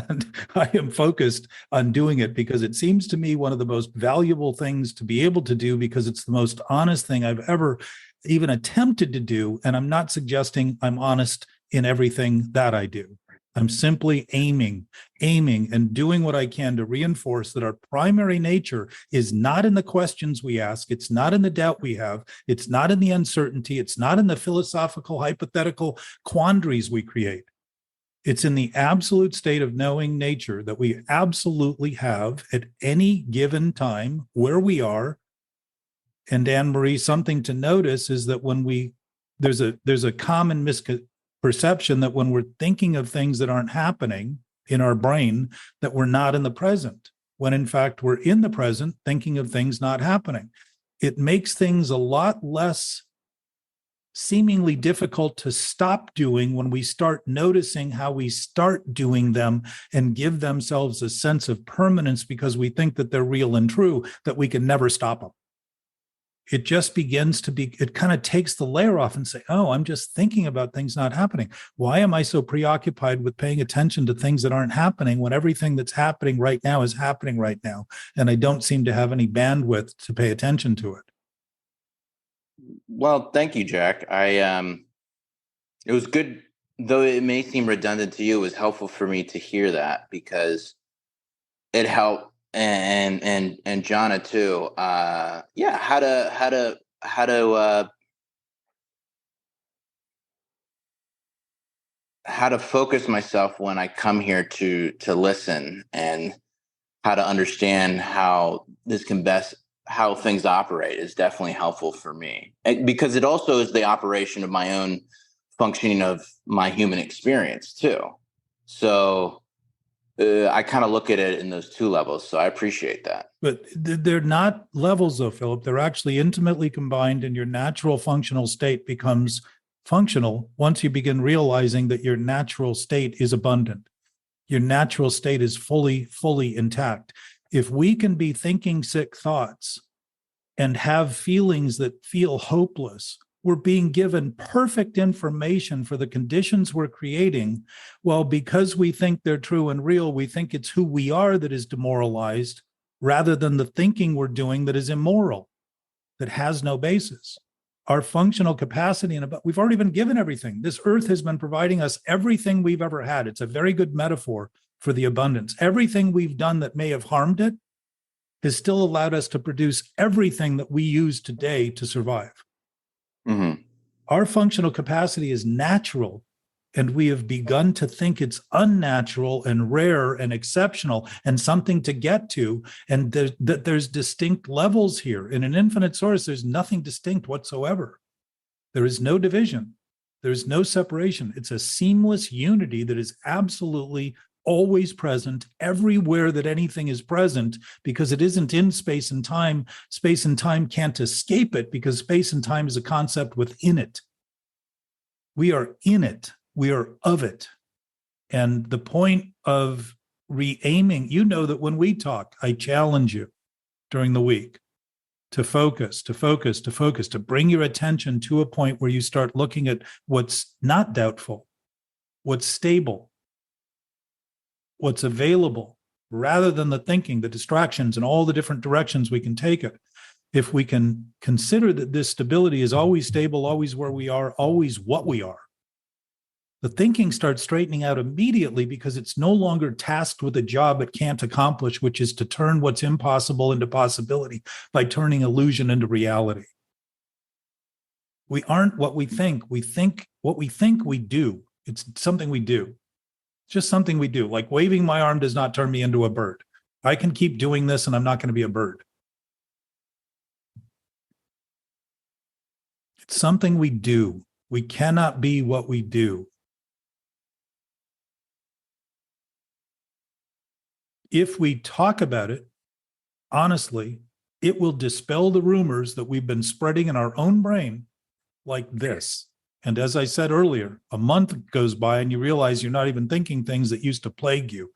And I am focused on doing it because it seems to me one of the most valuable things to be able to do, because it's the most honest thing I've ever even attempted to do. And I'm not suggesting I'm honest in everything that I do. I'm simply aiming and doing what I can to reinforce that our primary nature is not in the questions we ask. It's not in the doubt we have. It's not in the uncertainty. It's not in the philosophical, hypothetical quandaries we create. It's in the absolute state of knowing nature that we absolutely have at any given time where we are. And Anne-Marie, something to notice is that when there's a common misperception that when we're thinking of things that aren't happening in our brain, that we're not in the present, when in fact we're in the present thinking of things not happening. It makes things a lot less seemingly difficult to stop doing when we start noticing how we start doing them and give themselves a sense of permanence because we think that they're real and true, that we can never stop them. it just begins to be, it kind of takes the layer off and say, oh, I'm just thinking about things not happening. Why am I so preoccupied with paying attention to things that aren't happening when everything that's happening right now is happening right now? And I don't seem to have any bandwidth to pay attention to it. Well, thank you, Jack. It was good, though it may seem redundant to you, it was helpful for me to hear that because it helped. And Jonna too. Yeah, how to focus myself when I come here to listen, and how to understand how things operate is definitely helpful for me, because it also is the operation of my own functioning of my human experience too. So I kind of look at it in those two levels. So I appreciate that. But they're not levels though, Philip. They're actually intimately combined, and your natural functional state becomes functional once you begin realizing that your natural state is abundant. Your natural state is fully intact. If we can be thinking sick thoughts and have feelings that feel hopeless, we're being given perfect information for the conditions we're creating. Well, because we think they're true and real, we think it's who we are that is demoralized rather than the thinking we're doing that is immoral, that has no basis. Our functional capacity, we've already been given everything. This earth has been providing us everything we've ever had. It's a very good metaphor for the abundance. Everything we've done that may have harmed it has still allowed us to produce everything that we use today to survive. Mm-hmm. Our functional capacity is natural, and we have begun to think it's unnatural and rare and exceptional and something to get to, and that there's distinct levels here. In an infinite source, there's nothing distinct whatsoever. There is no division. There's no separation. It's a seamless unity that is absolutely always present everywhere that anything is present, because it isn't in space and time. Space and time can't escape it, because space and time is a concept within it. We are in it. We are of it. And the point of re-aiming, you know that when we talk, I challenge you during the week to focus, to bring your attention to a point where you start looking at what's not doubtful, what's stable, what's available, rather than the thinking, the distractions, and all the different directions we can take it. If we can consider that this stability is always stable, always where we are, always what we are, the thinking starts straightening out immediately, because it's no longer tasked with a job it can't accomplish, which is to turn what's impossible into possibility by turning illusion into reality. We aren't what we think. We think what we think we do. It's something we do. Just something we do. Like waving my arm does not turn me into a bird. I can keep doing this and I'm not going to be a bird. It's something we do. We cannot be what we do. If we talk about it honestly, it will dispel the rumors that we've been spreading in our own brain like this. And as I said earlier, a month goes by and you realize you're not even thinking things that used to plague you,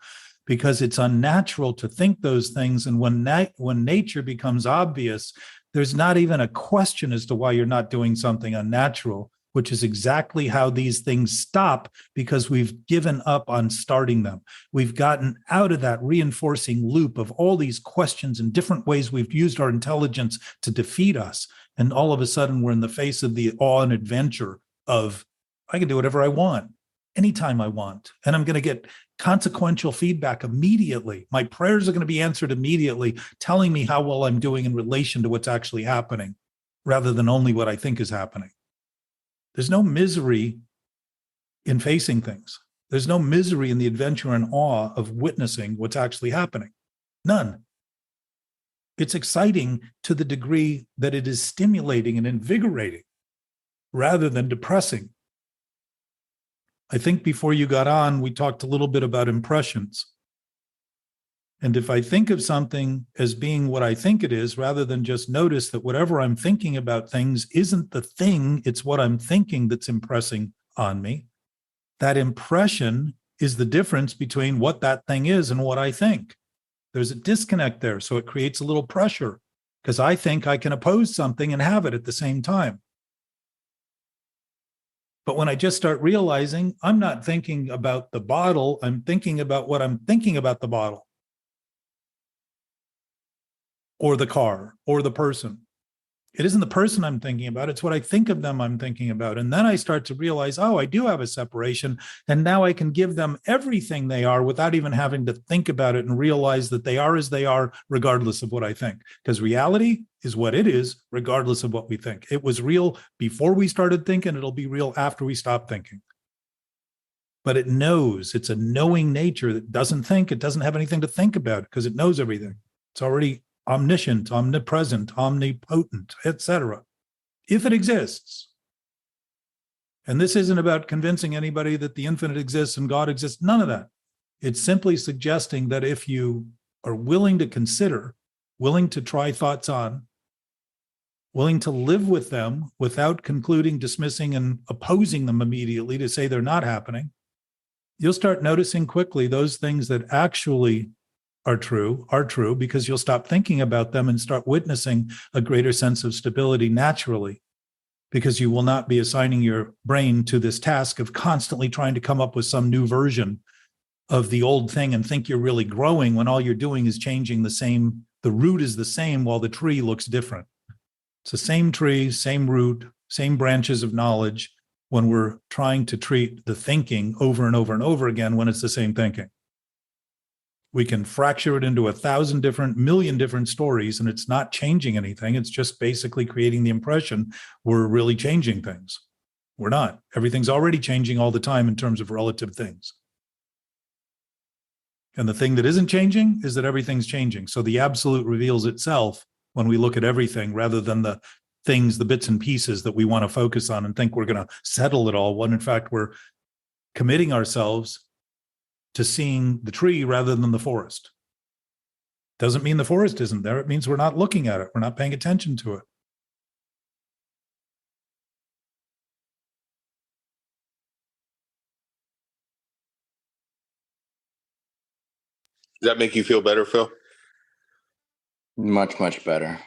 because it's unnatural to think those things. And when nature becomes obvious, there's not even a question as to why you're not doing something unnatural, which is exactly how these things stop, because we've given up on starting them. We've gotten out of that reinforcing loop of all these questions and different ways we've used our intelligence to defeat us. And all of a sudden, we're in the face of the awe and adventure of, I can do whatever I want, anytime I want. And I'm going to get consequential feedback immediately. My prayers are going to be answered immediately, telling me how well I'm doing in relation to what's actually happening, rather than only what I think is happening. There's no misery in facing things. There's no misery in the adventure and awe of witnessing what's actually happening. None. It's exciting to the degree that it is stimulating and invigorating, rather than depressing. I think before you got on, we talked a little bit about impressions. And if I think of something as being what I think it is, rather than just notice that whatever I'm thinking about things isn't the thing, it's what I'm thinking that's impressing on me, that impression is the difference between what that thing is and what I think. There's a disconnect there, so it creates a little pressure, because I think I can oppose something and have it at the same time. But when I just start realizing I'm not thinking about the bottle, I'm thinking about what I'm thinking about the bottle or the car or the person. It isn't the person I'm thinking about. It's what I think of them I'm thinking about. And then I start to realize, oh, I do have a separation. And now I can give them everything they are without even having to think about it and realize that they are as they are, regardless of what I think. Because reality is what it is, regardless of what we think. It was real before we started thinking. It'll be real after we stop thinking. But it knows. It's a knowing nature that doesn't think. It doesn't have anything to think about because it knows everything. It's already omniscient, omnipresent, omnipotent, etc. If it exists. And this isn't about convincing anybody that the infinite exists and God exists. None of that. It's simply suggesting that if you are willing to consider, willing to try thoughts on, willing to live with them without concluding, dismissing, and opposing them immediately to say they're not happening, you'll start noticing quickly those things that actually are true because you'll stop thinking about them and start witnessing a greater sense of stability naturally, because you will not be assigning your brain to this task of constantly trying to come up with some new version of the old thing and think you're really growing when all you're doing is changing the root is the same while the tree looks different. It's the same tree, same root, same branches of knowledge when we're trying to treat the thinking over and over and over again when it's the same thinking. We can fracture it into 1,000 different, million different stories, and it's not changing anything. It's just basically creating the impression we're really changing things. We're not. Everything's already changing all the time in terms of relative things. And the thing that isn't changing is that everything's changing. So the absolute reveals itself when we look at everything rather than the things, the bits and pieces that we want to focus on and think we're going to settle it all, when in fact we're committing ourselves to seeing the tree rather than the forest. Doesn't mean the forest isn't there. It means we're not looking at it. We're not paying attention to it. Does that make you feel better, Phil? Much, much better.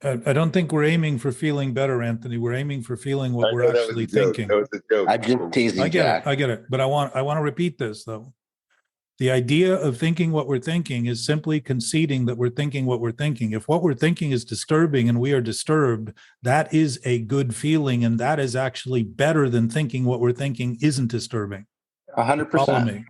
I don't think we're aiming for feeling better, Anthony. We're aiming for feeling what we're actually thinking. That was a joke. I just teasing I get Jack. it. I get it. But I want to repeat this, though. The idea of thinking what we're thinking is simply conceding that we're thinking what we're thinking. If what we're thinking is disturbing and we are disturbed, that is a good feeling, and that is actually better than thinking what we're thinking isn't disturbing. 100%.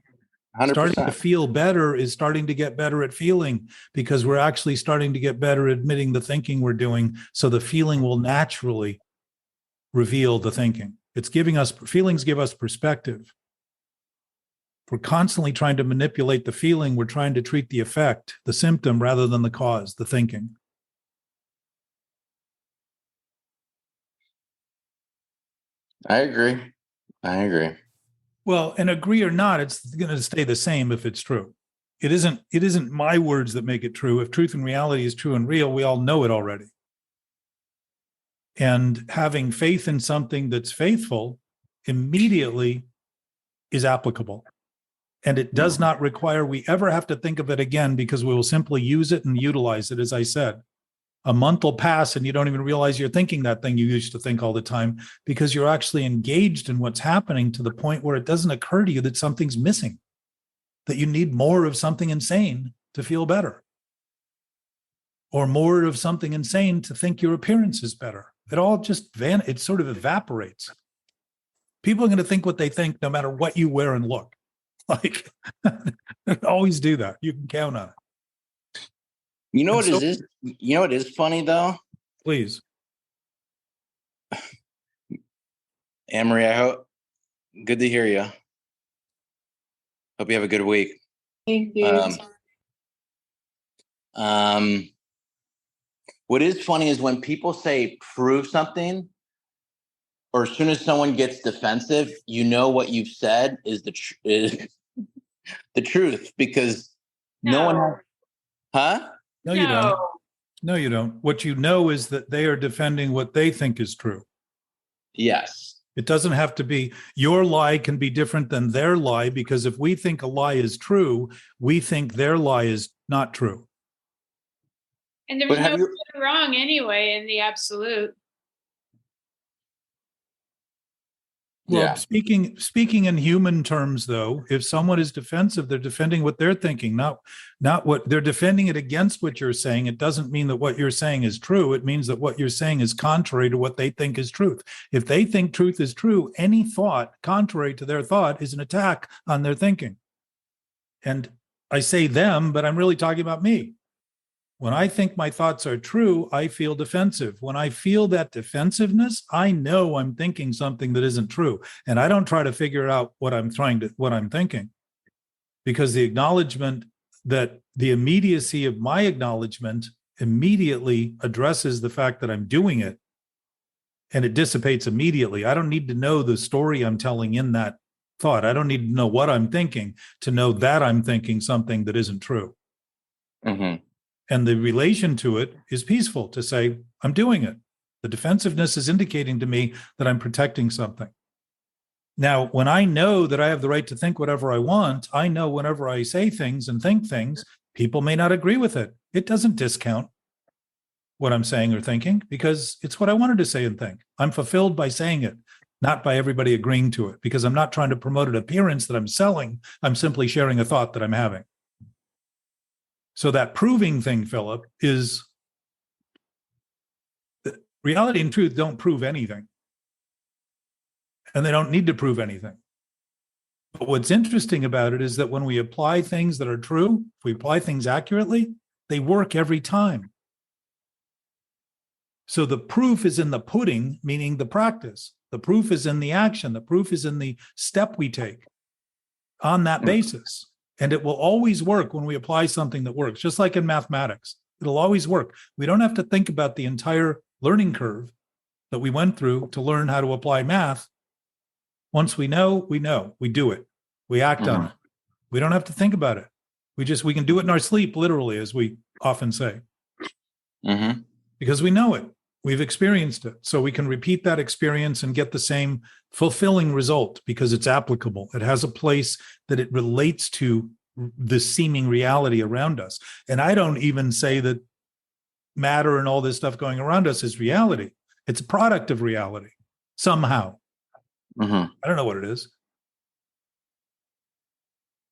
100%. Starting to feel better is starting to get better at feeling, because we're actually starting to get better at admitting the thinking we're doing. So the feeling will naturally reveal the thinking. It's giving us, feelings give us perspective. If we're constantly trying to manipulate the feeling, we're trying to treat the effect, the symptom, rather than the cause, the thinking. I agree. Well, and agree or not, it's going to stay the same if it's true. It isn't my words that make it true. If truth and reality is true and real, we all know it already. And having faith in something that's faithful immediately is applicable. And it does not require we ever have to think of it again, because we will simply use it and utilize it, as I said. A month will pass and you don't even realize you're thinking that thing you used to think all the time, because you're actually engaged in what's happening to the point where it doesn't occur to you that something's missing, that you need more of something insane to feel better, or more of something insane to think your appearance is better. It all just it sort of evaporates. People are going to think what they think no matter what you wear and look. Like, always do that. You can count on it. You know what is funny though? Please. Anne-Marie, I hope good to hear you. Hope you have a good week. Thank you. What is funny is when people say prove something, or as soon as someone gets defensive, you know what you've said is the truth, because no one, huh? No, you don't. No, you don't. What you know is that they are defending what they think is true. Yes. It doesn't have to be, your lie can be different than their lie, because if we think a lie is true, we think their lie is not true. And there's But no have you, right or wrong anyway in the absolute. Well, yeah, speaking in human terms, though, if someone is defensive, they're defending what they're thinking, not what they're defending it against what you're saying. It doesn't mean that what you're saying is true. It means that what you're saying is contrary to what they think is truth. If they think truth is true, any thought contrary to their thought is an attack on their thinking. And I say them, but I'm really talking about me. When I think my thoughts are true, I feel defensive. When I feel that defensiveness, I know I'm thinking something that isn't true. And I don't try to figure out what I'm thinking. Because the acknowledgement that the immediacy of my acknowledgement immediately addresses the fact that I'm doing it, and it dissipates immediately. I don't need to know the story I'm telling in that thought. I don't need to know what I'm thinking to know that I'm thinking something that isn't true. mm-hmm. And the relation to it is peaceful, to say, I'm doing it. The defensiveness is indicating to me that I'm protecting something. Now, when I know that I have the right to think whatever I want, I know whenever I say things and think things, people may not agree with it. It doesn't discount what I'm saying or thinking, because it's what I wanted to say and think. I'm fulfilled by saying it, not by everybody agreeing to it, because I'm not trying to promote an appearance that I'm selling. I'm simply sharing a thought that I'm having. So that proving thing, Philip, is reality and truth don't prove anything. And they don't need to prove anything. But what's interesting about it is that when we apply things that are true, if we apply things accurately, they work every time. So the proof is in the pudding, meaning the practice. The proof is in the action. The proof is in the step we take on that basis. And it will always work when we apply something that works, just like in mathematics. It'll always work. We don't have to think about the entire learning curve that we went through to learn how to apply math. Once we know, we do it. We act on it. We don't have to think about it. We can do it in our sleep, literally, as we often say, because we know it. We've experienced it. So we can repeat that experience and get the same fulfilling result because it's applicable. It has a place that it relates to the seeming reality around us. And I don't even say that matter and all this stuff going around us is reality. It's a product of reality somehow. I don't know what it is.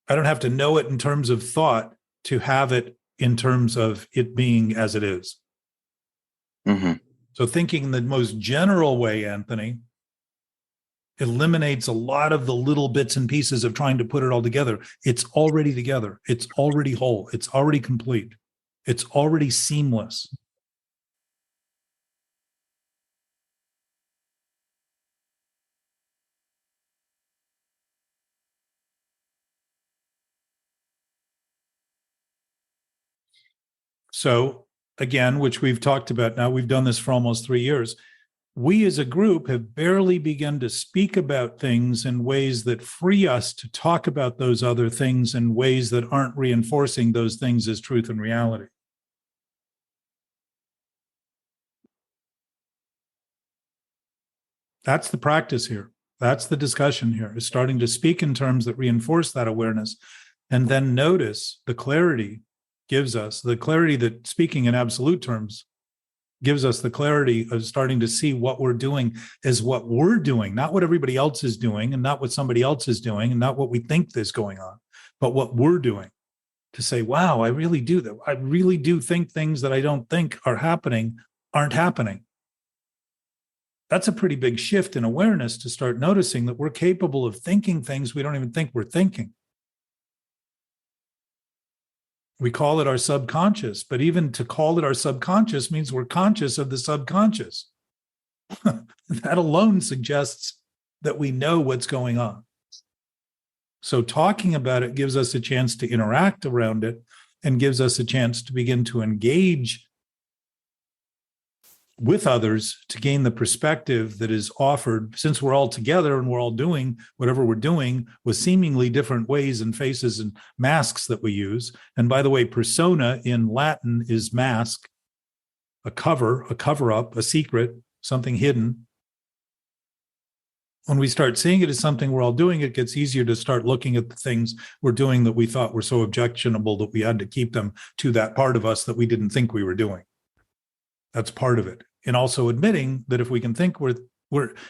I don't have to know it in terms of thought to have it in terms of it being as it is. So thinking in the most general way, Anthony, eliminates a lot of the little bits and pieces of trying to put it all together. It's already together. It's already whole. It's already complete. It's already seamless. So again, which we've talked about now, we've done this for almost 3 years. We as a group have barely begun to speak about things in ways that free us to talk about those other things in ways that aren't reinforcing those things as truth and reality. That's the practice here. That's the discussion here, is starting to speak in terms that reinforce that awareness, and then notice the clarity gives us, the clarity that speaking in absolute terms gives us, the clarity of starting to see what we're doing as what we're doing, not what everybody else is doing and not what somebody else is doing and not what we think is going on, but what we're doing. To say, wow, I really do that. I really do think things that I don't think are happening aren't happening. That's a pretty big shift in awareness, to start noticing that we're capable of thinking things we don't even think we're thinking. We call it our subconscious, but even to call it our subconscious means we're conscious of the subconscious. That alone suggests that we know what's going on. So talking about it gives us a chance to interact around it and gives us a chance to begin to engage with others to gain the perspective that is offered, since we're all together and we're all doing whatever we're doing with seemingly different ways and faces and masks that we use. And by the way, persona in Latin is mask, a cover-up, a secret, something hidden. When we start seeing it as something we're all doing, it gets easier to start looking at the things we're doing that we thought were so objectionable that we had to keep them to that part of us that we didn't think we were doing. That's part of it. And also admitting that if we can think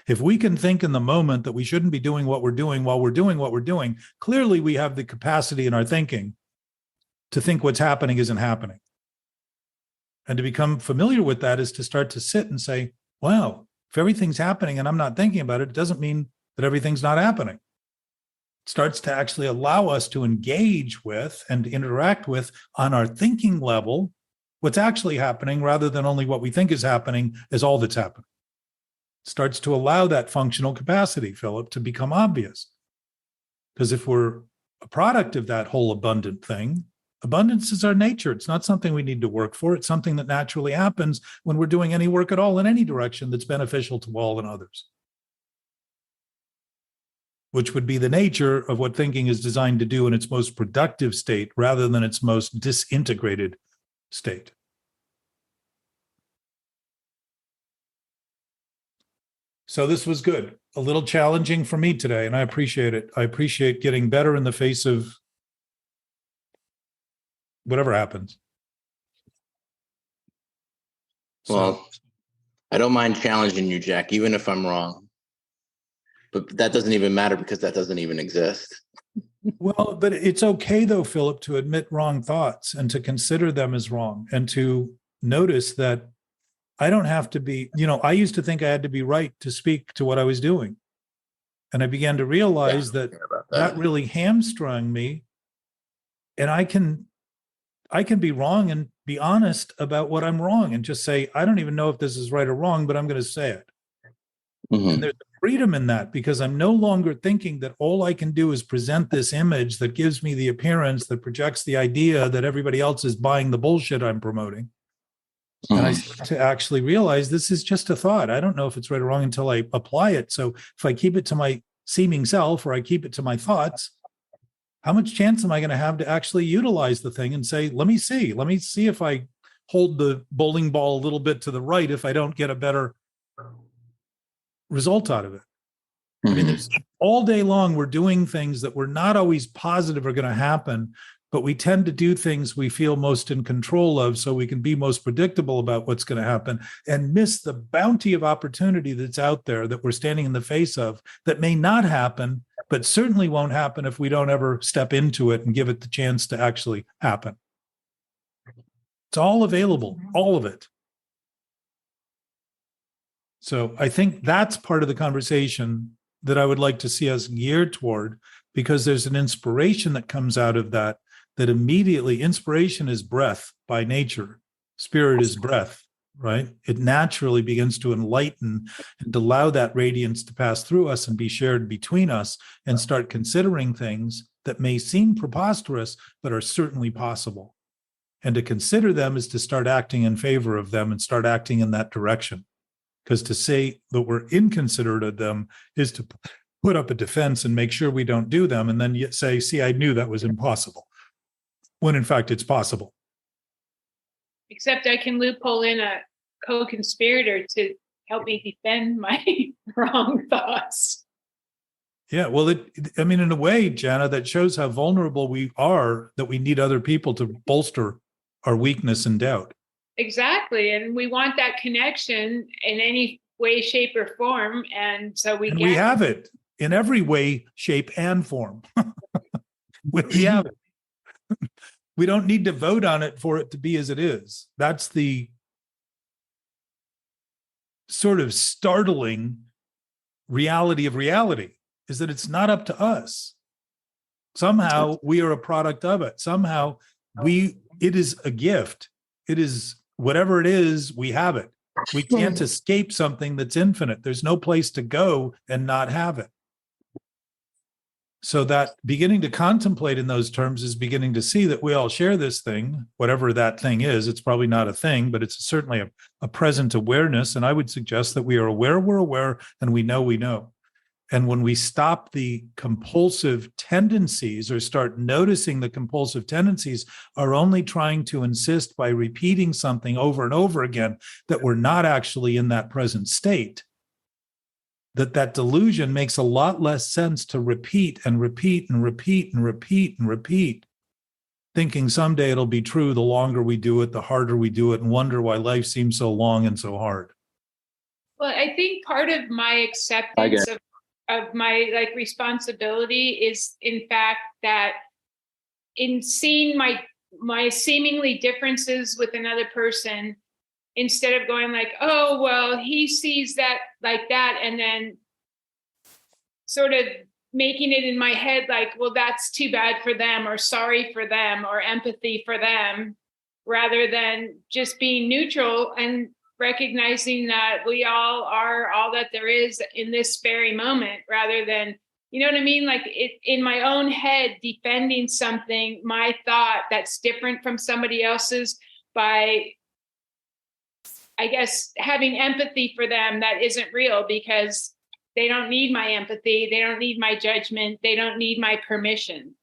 if we can think in the moment that we shouldn't be doing what we're doing while we're doing what we're doing, clearly we have the capacity in our thinking to think what's happening isn't happening. And to become familiar with that is to start to sit and say, wow, if everything's happening and I'm not thinking about it, it doesn't mean that everything's not happening. It starts to actually allow us to engage with and interact with on our thinking level what's actually happening rather than only what we think is happening is all that's happening. It starts to allow that functional capacity, Philip, to become obvious. Because if we're a product of that whole abundant thing, abundance is our nature. It's not something we need to work for. It's something that naturally happens when we're doing any work at all in any direction that's beneficial to all and others, which would be the nature of what thinking is designed to do in its most productive state rather than its most disintegrated state. So this was good. A little challenging for me today, and I appreciate it. I appreciate getting better in the face of whatever happens. Well, I don't mind challenging you, Jack, even if I'm wrong. But that doesn't even matter because that doesn't even exist. Well, but it's okay, though, Philip, to admit wrong thoughts and to consider them as wrong and to notice that I don't have to be, I used to think I had to be right to speak to what I was doing. And I began to realize that really hamstrung me. And I can be wrong and be honest about what I'm wrong and just say, I don't even know if this is right or wrong, but I'm going to say it. Mm-hmm. And there's freedom in that because I'm no longer thinking that all I can do is present this image that gives me the appearance that projects the idea that everybody else is buying the bullshit I'm promoting. Mm-hmm. And I start to actually realize this is just a thought. I don't know if it's right or wrong until I apply it. So if I keep it to my seeming self or I keep it to my thoughts, how much chance am I going to have to actually utilize the thing and say, let me see if I hold the bowling ball a little bit to the right, if I don't get a better result out of it. Mm-hmm. I mean, there's all day long, we're doing things that we're not always positive are going to happen, but we tend to do things we feel most in control of so we can be most predictable about what's going to happen and miss the bounty of opportunity that's out there that we're standing in the face of that may not happen, but certainly won't happen if we don't ever step into it and give it the chance to actually happen. It's all available, all of it. So I think that's part of the conversation that I would like to see us geared toward, because there's an inspiration that comes out of that immediately, inspiration is breath by nature. Spirit is breath, right? It naturally begins to enlighten and allow that radiance to pass through us and be shared between us and start considering things that may seem preposterous, but are certainly possible. And to consider them is to start acting in favor of them and start acting in that direction. Because to say that we're inconsiderate of them is to put up a defense and make sure we don't do them and then yet say, see, I knew that was impossible. When in fact it's possible. Except I can loophole in a co-conspirator to help me defend my wrong thoughts. Yeah, well, in a way, Jana, that shows how vulnerable we are, that we need other people to bolster our weakness and doubt. Exactly. And we want that connection in any way, shape, or form. And so we have it in every way, shape, and form. We have it. We don't need to vote on it for it to be as it is. That's the sort of startling reality of reality, is that it's not up to us. Somehow we are a product of it. Somehow it is a gift. It is whatever it is, we have it. We can't escape something that's infinite. There's no place to go and not have it. So that beginning to contemplate in those terms is beginning to see that we all share this thing, whatever that thing is. It's probably not a thing, but it's certainly a present awareness. And I would suggest that we are aware we're aware, and we know we know. And when we stop the compulsive tendencies or start noticing the compulsive tendencies are only trying to insist by repeating something over and over again that we're not actually in that present state, that delusion makes a lot less sense to repeat and repeat and repeat and repeat and repeat. thinking someday it'll be true. The longer we do it, the harder we do it, and wonder why life seems so long and so hard. Well, I think part of my acceptance of my like responsibility is in fact that in seeing my seemingly differences with another person, instead of going like, oh, well, he sees that like that, and then sort of making it in my head like, well, that's too bad for them, or sorry for them, or empathy for them, rather than just being neutral and recognizing that we all are all that there is in this very moment, rather than, you know what I mean? Like it, in my own head, defending something, my thought that's different from somebody else's by, I guess, having empathy for them that isn't real, because they don't need my empathy. They don't need my judgment. They don't need my permission.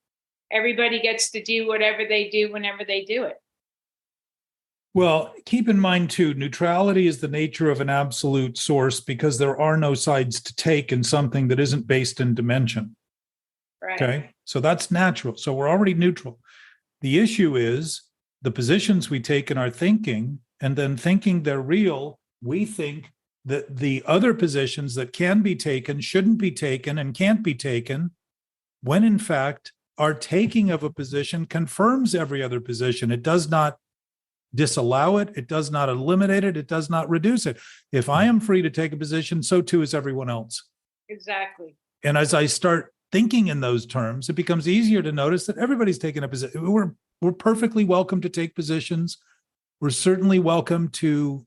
Everybody gets to do whatever they do whenever they do it. Well, keep in mind, too, neutrality is the nature of an absolute source because there are no sides to take in something that isn't based in dimension. Right. Okay, so that's natural. So we're already neutral. The issue is the positions we take in our thinking, and then thinking they're real, we think that the other positions that can be taken shouldn't be taken and can't be taken, when in fact our taking of a position confirms every other position. It does not disallow it. It does not eliminate it. It does not reduce it. If I am free to take a position, so too is everyone else. Exactly. And as I start thinking in those terms, it becomes easier to notice that everybody's taking a position. We're perfectly welcome to take positions. We're certainly welcome to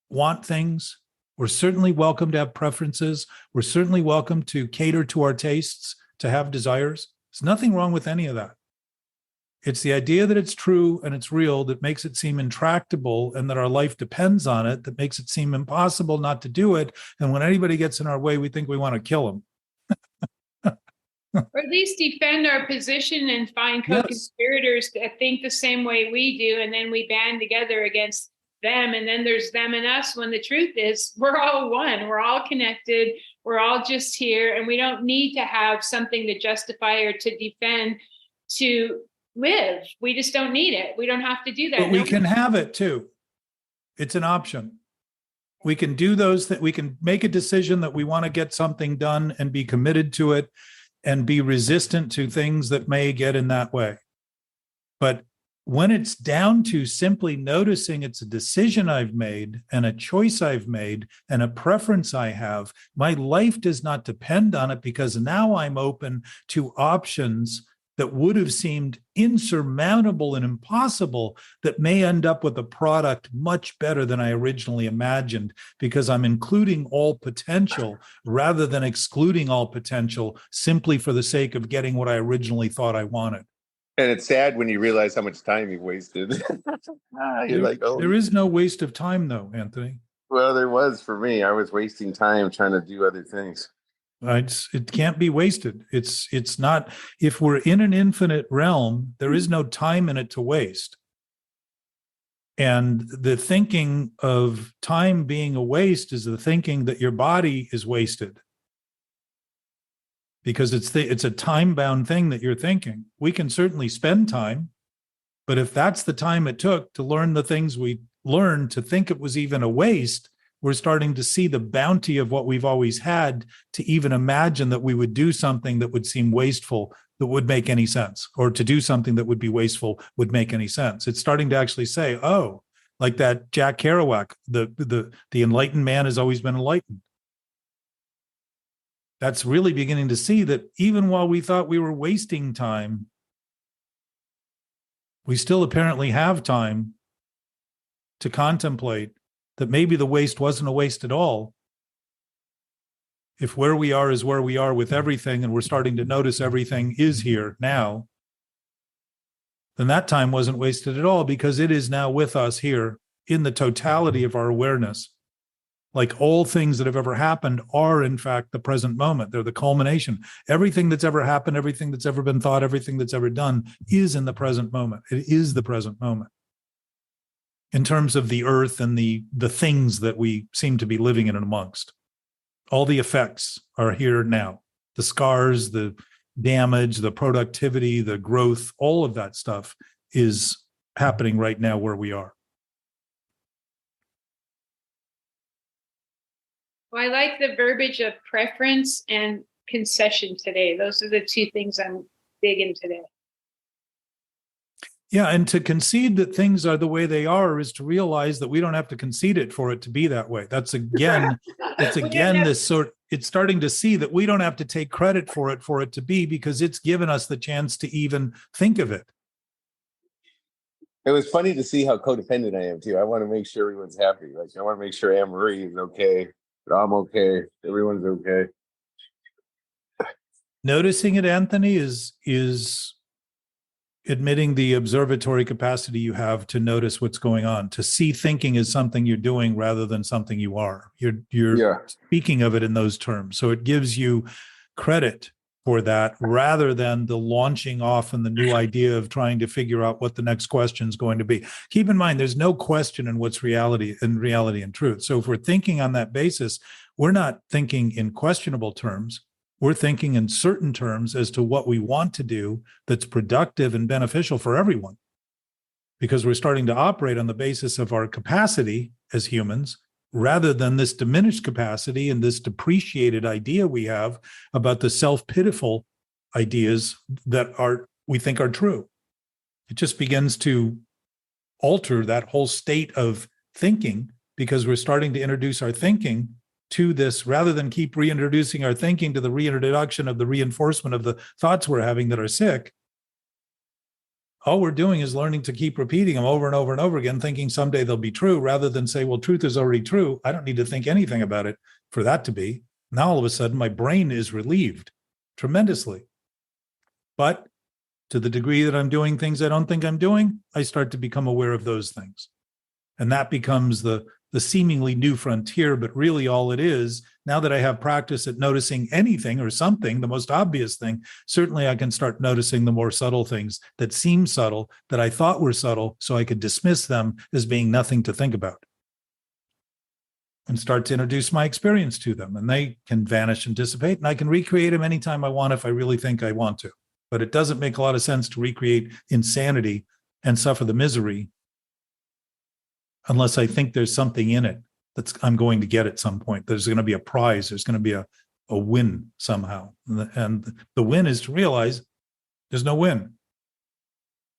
want things. We're certainly welcome to have preferences. We're certainly welcome to cater to our tastes, to have desires. There's nothing wrong with any of that. It's the idea that it's true and it's real that makes it seem intractable, and that our life depends on it, that makes it seem impossible not to do it. And when anybody gets in our way, we think we want to kill them. Or at least defend our position and find co-conspirators that think the same way we do, and then we band together against them, and then there's them and us, when the truth is we're all one. We're all connected. We're all just here, and we don't need to have something to justify or to defend to live. We just don't need it. We don't have to do that. But we can have it too. It's an option. We can do those, that we can make a decision that we want to get something done and be committed to it and be resistant to things that may get in that way. But when it's down to simply noticing it's a decision I've made and a choice I've made and a preference I have, my life does not depend on it, because now I'm open to options that would have seemed insurmountable and impossible, that may end up with a product much better than I originally imagined, because I'm including all potential rather than excluding all potential simply for the sake of getting what I originally thought I wanted. And it's sad when you realize how much time you've wasted. You're like, oh. There is no waste of time, though, Anthony. Well, there was for me. I was wasting time trying to do other things. It can't be wasted. It's not. If we're in an infinite realm, there is no time in it to waste. And the thinking of time being a waste is the thinking that your body is wasted, because it's a time-bound thing that you're thinking. We can certainly spend time, but if that's the time it took to learn the things we learned, to think it was even a waste, we're starting to see the bounty of what we've always had to even imagine that we would do something that would seem wasteful that would make any sense, or to do something that would be wasteful would make any sense. It's starting to actually say, oh, like that Jack Kerouac, the enlightened man has always been enlightened. That's really beginning to see that even while we thought we were wasting time, we still apparently have time to contemplate that maybe the waste wasn't a waste at all. If where we are is where we are with everything, and we're starting to notice everything is here now, then that time wasn't wasted at all, because it is now with us here in the totality of our awareness. Like all things that have ever happened are, in fact, the present moment. They're the culmination. Everything that's ever happened, everything that's ever been thought, everything that's ever done is in the present moment. It is the present moment, in terms of the earth and the things that we seem to be living in and amongst. All the effects are here now. The scars, the damage, the productivity, the growth, all of that stuff is happening right now where we are. Well, I like the verbiage of preference and concession today. Those are the two things I'm digging today. Yeah, and to concede that things are the way they are is to realize that we don't have to concede it for it to be that way. That's again, it's starting to see that we don't have to take credit for it to be, because it's given us the chance to even think of it. It was funny to see how codependent I am too. I want to make sure everyone's happy. Like, I want to make sure Anne Marie is okay, that I'm okay, everyone's okay. Noticing it, Anthony, is admitting the observatory capacity you have to notice what's going on, to see thinking as something you're doing rather than something you are. You're speaking of it in those terms. So it gives you credit for that rather than the launching off and the new idea of trying to figure out what the next question is going to be. Keep in mind, there's no question in what's reality and truth. So if we're thinking on that basis, we're not thinking in questionable terms. We're thinking in certain terms as to what we want to do that's productive and beneficial for everyone, because we're starting to operate on the basis of our capacity as humans rather than this diminished capacity and this depreciated idea we have about the self-pitiful ideas that we think are true. It just begins to alter that whole state of thinking, because we're starting to introduce our thinking to this, rather than keep reintroducing our thinking to the reintroduction of the reinforcement of the thoughts we're having that are sick. All we're doing is learning to keep repeating them over and over and over again, thinking someday they'll be true, rather than say, well, truth is already true. I don't need to think anything about it for that to be. Now, all of a sudden, my brain is relieved tremendously. But to the degree that I'm doing things I don't think I'm doing, I start to become aware of those things. And that becomes the seemingly new frontier, but really all it is, now that I have practice at noticing anything or something, the most obvious thing, certainly I can start noticing the more subtle things that seem subtle, that I thought were subtle, so I could dismiss them as being nothing to think about, and start to introduce my experience to them. And they can vanish and dissipate, and I can recreate them anytime I want if I really think I want to. But it doesn't make a lot of sense to recreate insanity and suffer the misery unless I think there's something in it I'm going to get at some point. There's going to be a prize. There's going to be a win somehow. And the win is to realize there's no win.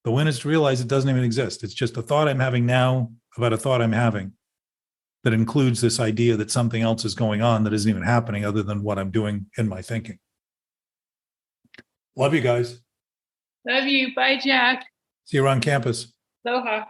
The win is to realize it doesn't even exist. It's just a thought I'm having now about a thought I'm having that includes this idea that something else is going on that isn't even happening other than what I'm doing in my thinking. Love you guys. Love you. Bye, Jack. See you around campus. Aloha.